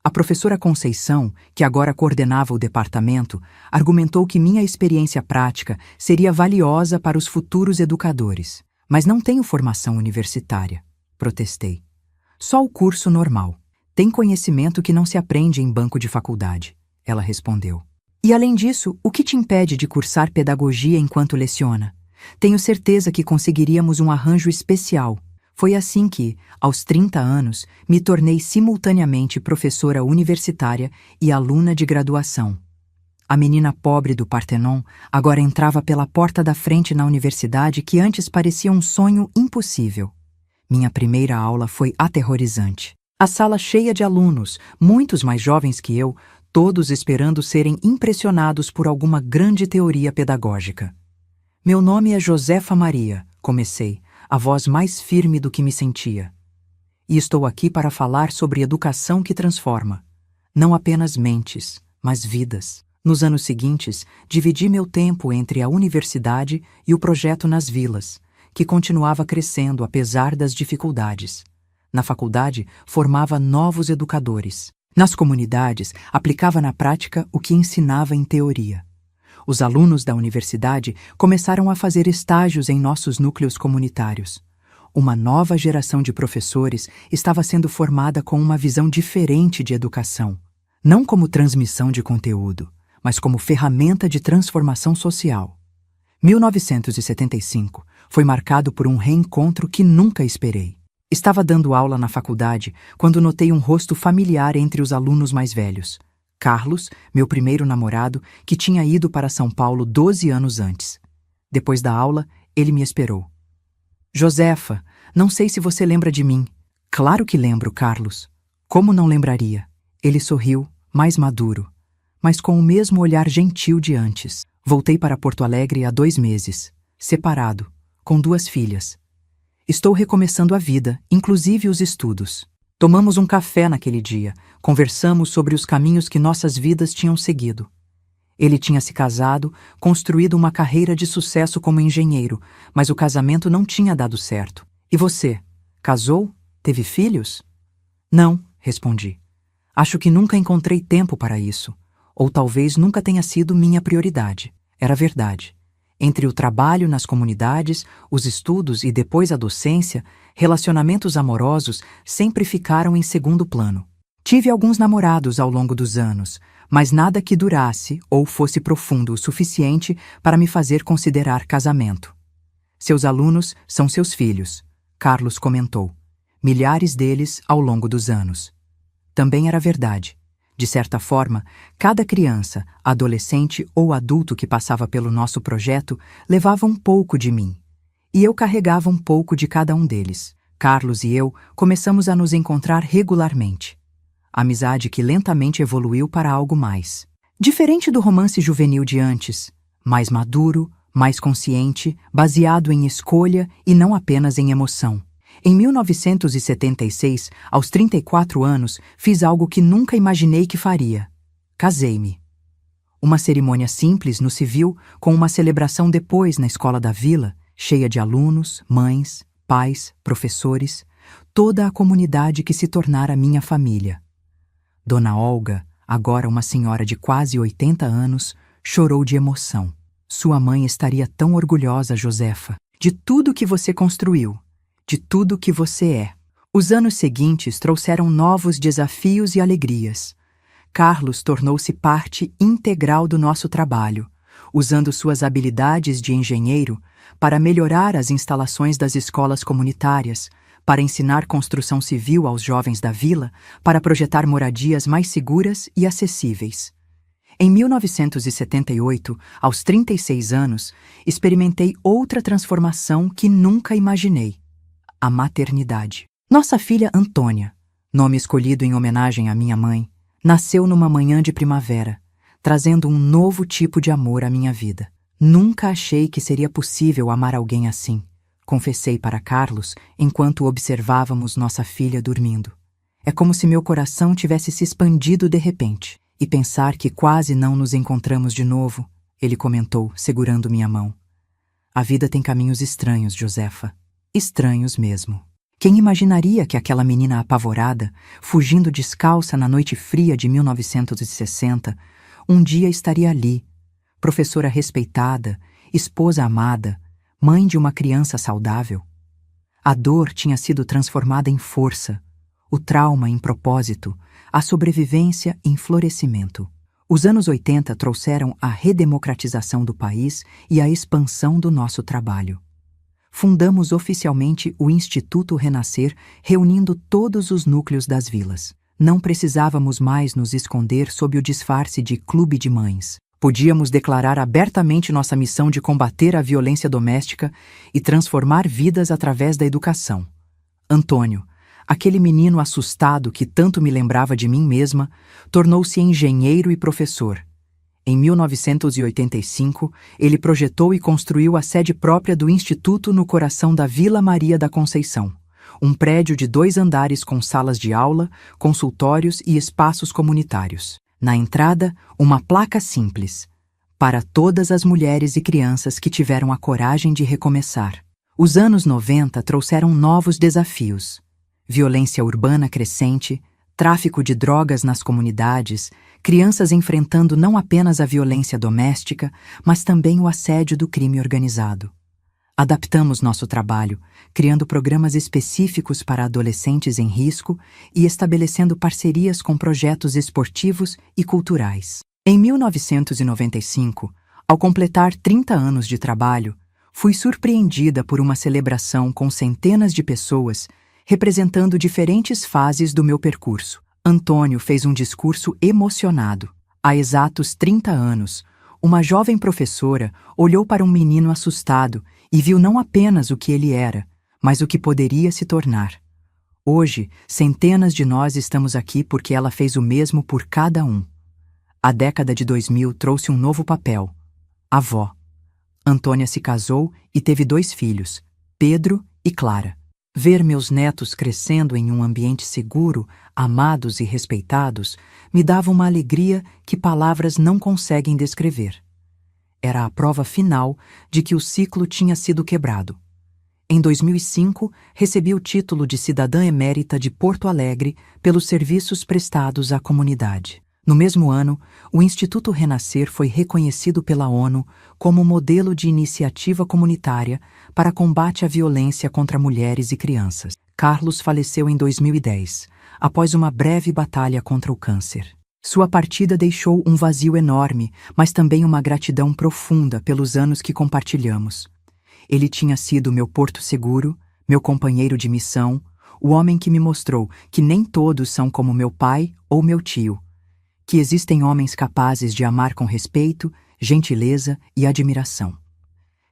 A professora Conceição, que agora coordenava o departamento, argumentou que minha experiência prática seria valiosa para os futuros educadores. Mas não tenho formação universitária, protestei. Só o curso normal. Tem conhecimento que não se aprende em banco de faculdade, ela respondeu. E além disso, o que te impede de cursar pedagogia enquanto leciona? Tenho certeza que conseguiríamos um arranjo especial. Foi assim que, aos 30 anos, me tornei simultaneamente professora universitária e aluna de graduação. A menina pobre do Partenon agora entrava pela porta da frente na universidade que antes parecia um sonho impossível. Minha primeira aula foi aterrorizante. A sala cheia de alunos, muitos mais jovens que eu, todos esperando serem impressionados por alguma grande teoria pedagógica. Meu nome é Josefa Maria, comecei, a voz mais firme do que me sentia. E estou aqui para falar sobre educação que transforma. Não apenas mentes, mas vidas. Nos anos seguintes, dividi meu tempo entre a universidade e o projeto nas vilas, que continuava crescendo apesar das dificuldades. Na faculdade, formava novos educadores. Nas comunidades, aplicava na prática o que ensinava em teoria. Os alunos da universidade começaram a fazer estágios em nossos núcleos comunitários. Uma nova geração de professores estava sendo formada com uma visão diferente de educação, não como transmissão de conteúdo, mas como ferramenta de transformação social. 1975 foi marcado por um reencontro que nunca esperei. Estava dando aula na faculdade quando notei um rosto familiar entre os alunos mais velhos. Carlos, meu primeiro namorado, que tinha ido para São Paulo 12 anos antes. Depois da aula, ele me esperou. Josefa, não sei se você lembra de mim. Claro que lembro, Carlos. Como não lembraria? Ele sorriu, mais maduro, mas com o mesmo olhar gentil de antes. Voltei para Porto Alegre há 2 meses, separado, com 2 filhas. Estou recomeçando a vida, inclusive os estudos. Tomamos um café naquele dia, conversamos sobre os caminhos que nossas vidas tinham seguido. Ele tinha se casado, construído uma carreira de sucesso como engenheiro, mas o casamento não tinha dado certo. E você? Casou? Teve filhos? Não, respondi. Acho que nunca encontrei tempo para isso. Ou talvez nunca tenha sido minha prioridade. Era verdade. Entre o trabalho nas comunidades, os estudos e depois a docência, relacionamentos amorosos sempre ficaram em segundo plano. Tive alguns namorados ao longo dos anos, mas nada que durasse ou fosse profundo o suficiente para me fazer considerar casamento. Seus alunos são seus filhos, Carlos comentou. Milhares deles ao longo dos anos. Também era verdade. De certa forma, cada criança, adolescente ou adulto que passava pelo nosso projeto levava um pouco de mim. E eu carregava um pouco de cada um deles. Carlos e eu começamos a nos encontrar regularmente. Amizade que lentamente evoluiu para algo mais. Diferente do romance juvenil de antes, mais maduro, mais consciente, baseado em escolha e não apenas em emoção. Em 1976, aos 34 anos, fiz algo que nunca imaginei que faria. Casei-me. Uma cerimônia simples no civil, com uma celebração depois na escola da vila, cheia de alunos, mães, pais, professores, toda a comunidade que se tornara minha família. Dona Olga, agora uma senhora de quase 80 anos, chorou de emoção. Sua mãe estaria tão orgulhosa, Josefa, de tudo que você construiu. De tudo que você é. Os anos seguintes trouxeram novos desafios e alegrias. Carlos tornou-se parte integral do nosso trabalho, usando suas habilidades de engenheiro para melhorar as instalações das escolas comunitárias, para ensinar construção civil aos jovens da vila, para projetar moradias mais seguras e acessíveis. Em 1978, aos 36 anos, experimentei outra transformação que nunca imaginei: a maternidade. Nossa filha Antônia, nome escolhido em homenagem à minha mãe, nasceu numa manhã de primavera, trazendo um novo tipo de amor à minha vida. Nunca achei que seria possível amar alguém assim, confessei para Carlos enquanto observávamos nossa filha dormindo. É como se meu coração tivesse se expandido de repente. E pensar que quase não nos encontramos de novo, ele comentou, segurando minha mão. A vida tem caminhos estranhos, Josefa. Estranhos mesmo. Quem imaginaria que aquela menina apavorada, fugindo descalça na noite fria de 1960, um dia estaria ali, professora respeitada, esposa amada, mãe de uma criança saudável? A dor tinha sido transformada em força, o trauma em propósito, a sobrevivência em florescimento. Os anos 80 trouxeram a redemocratização do país e a expansão do nosso trabalho. Fundamos oficialmente o Instituto Renascer, reunindo todos os núcleos das vilas. Não precisávamos mais nos esconder sob o disfarce de clube de mães. Podíamos declarar abertamente nossa missão de combater a violência doméstica e transformar vidas através da educação. Antônio, aquele menino assustado que tanto me lembrava de mim mesma, tornou-se engenheiro e professor. Em 1985, ele projetou e construiu a sede própria do Instituto no coração da Vila Maria da Conceição, um prédio de 2 andares com salas de aula, consultórios e espaços comunitários. Na entrada, uma placa simples: para todas as mulheres e crianças que tiveram a coragem de recomeçar. Os anos 90 trouxeram novos desafios. Violência urbana crescente, tráfico de drogas nas comunidades, crianças enfrentando não apenas a violência doméstica, mas também o assédio do crime organizado. Adaptamos nosso trabalho, criando programas específicos para adolescentes em risco e estabelecendo parcerias com projetos esportivos e culturais. Em 1995, ao completar 30 anos de trabalho, fui surpreendida por uma celebração com centenas de pessoas representando diferentes fases do meu percurso. Antônio fez um discurso emocionado. Há exatos 30 anos, uma jovem professora olhou para um menino assustado e viu não apenas o que ele era, mas o que poderia se tornar. Hoje, centenas de nós estamos aqui porque ela fez o mesmo por cada um. A década de 2000 trouxe um novo papel: avó. Antônia se casou e teve 2 filhos, Pedro e Clara. Ver meus netos crescendo em um ambiente seguro, amados e respeitados, me dava uma alegria que palavras não conseguem descrever. Era a prova final de que o ciclo tinha sido quebrado. Em 2005, recebi o título de cidadã emérita de Porto Alegre pelos serviços prestados à comunidade. No mesmo ano, o Instituto Renascer foi reconhecido pela ONU como modelo de iniciativa comunitária para combate à violência contra mulheres e crianças. Carlos faleceu em 2010, após uma breve batalha contra o câncer. Sua partida deixou um vazio enorme, mas também uma gratidão profunda pelos anos que compartilhamos. Ele tinha sido meu porto seguro, meu companheiro de missão, o homem que me mostrou que nem todos são como meu pai ou meu tio, que existem homens capazes de amar com respeito, gentileza e admiração.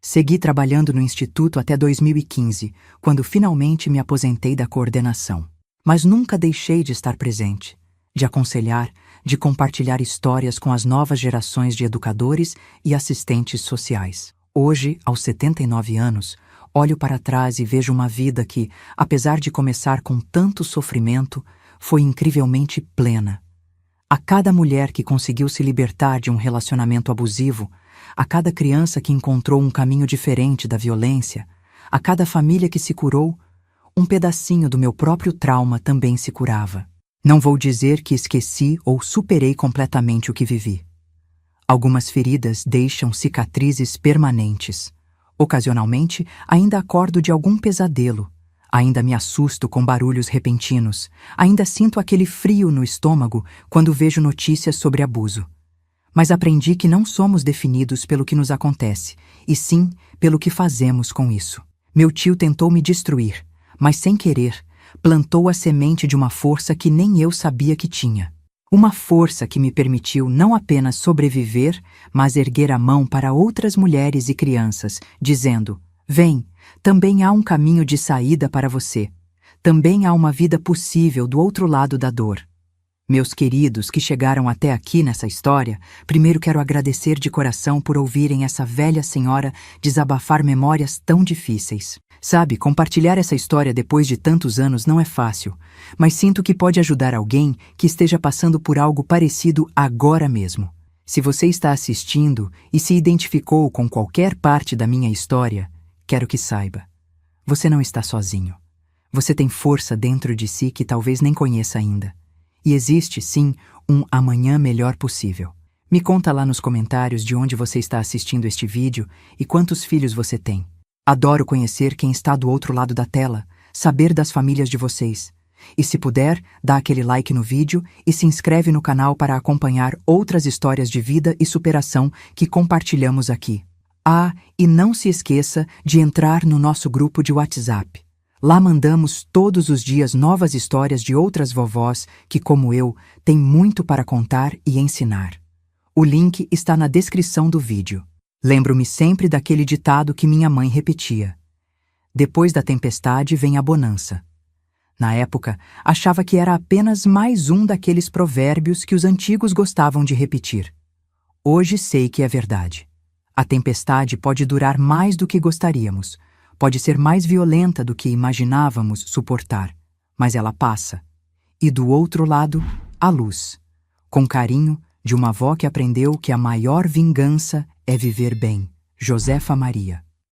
Segui trabalhando no Instituto até 2015, quando finalmente me aposentei da coordenação. Mas nunca deixei de estar presente, de aconselhar, de compartilhar histórias com as novas gerações de educadores e assistentes sociais. Hoje, aos 79 anos, olho para trás e vejo uma vida que, apesar de começar com tanto sofrimento, foi incrivelmente plena. A cada mulher que conseguiu se libertar de um relacionamento abusivo, a cada criança que encontrou um caminho diferente da violência, a cada família que se curou, um pedacinho do meu próprio trauma também se curava. Não vou dizer que esqueci ou superei completamente o que vivi. Algumas feridas deixam cicatrizes permanentes. Ocasionalmente, ainda acordo de algum pesadelo. Ainda me assusto com barulhos repentinos. Ainda sinto aquele frio no estômago quando vejo notícias sobre abuso. Mas aprendi que não somos definidos pelo que nos acontece, e sim pelo que fazemos com isso. Meu tio tentou me destruir, mas sem querer, plantou a semente de uma força que nem eu sabia que tinha. Uma força que me permitiu não apenas sobreviver, mas erguer a mão para outras mulheres e crianças, dizendo: vem, também há um caminho de saída para você. Também há uma vida possível do outro lado da dor. Meus queridos que chegaram até aqui nessa história, primeiro quero agradecer de coração por ouvirem essa velha senhora desabafar memórias tão difíceis. Sabe, compartilhar essa história depois de tantos anos não é fácil, mas sinto que pode ajudar alguém que esteja passando por algo parecido agora mesmo. Se você está assistindo e se identificou com qualquer parte da minha história, quero que saiba: você não está sozinho. Você tem força dentro de si que talvez nem conheça ainda. E existe, sim, um amanhã melhor possível. Me conta lá nos comentários de onde você está assistindo este vídeo e quantos filhos você tem. Adoro conhecer quem está do outro lado da tela, saber das famílias de vocês. E se puder, dá aquele like no vídeo e se inscreve no canal para acompanhar outras histórias de vida e superação que compartilhamos aqui. Ah, e não se esqueça de entrar no nosso grupo de WhatsApp. Lá mandamos todos os dias novas histórias de outras vovós que, como eu, têm muito para contar e ensinar. O link está na descrição do vídeo. Lembro-me sempre daquele ditado que minha mãe repetia: depois da tempestade vem a bonança. Na época, achava que era apenas mais um daqueles provérbios que os antigos gostavam de repetir. Hoje sei que é verdade. A tempestade pode durar mais do que gostaríamos, pode ser mais violenta do que imaginávamos suportar, mas ela passa. E do outro lado, a luz. Com carinho, de uma avó que aprendeu que a maior vingança é viver bem. Josefa Maria.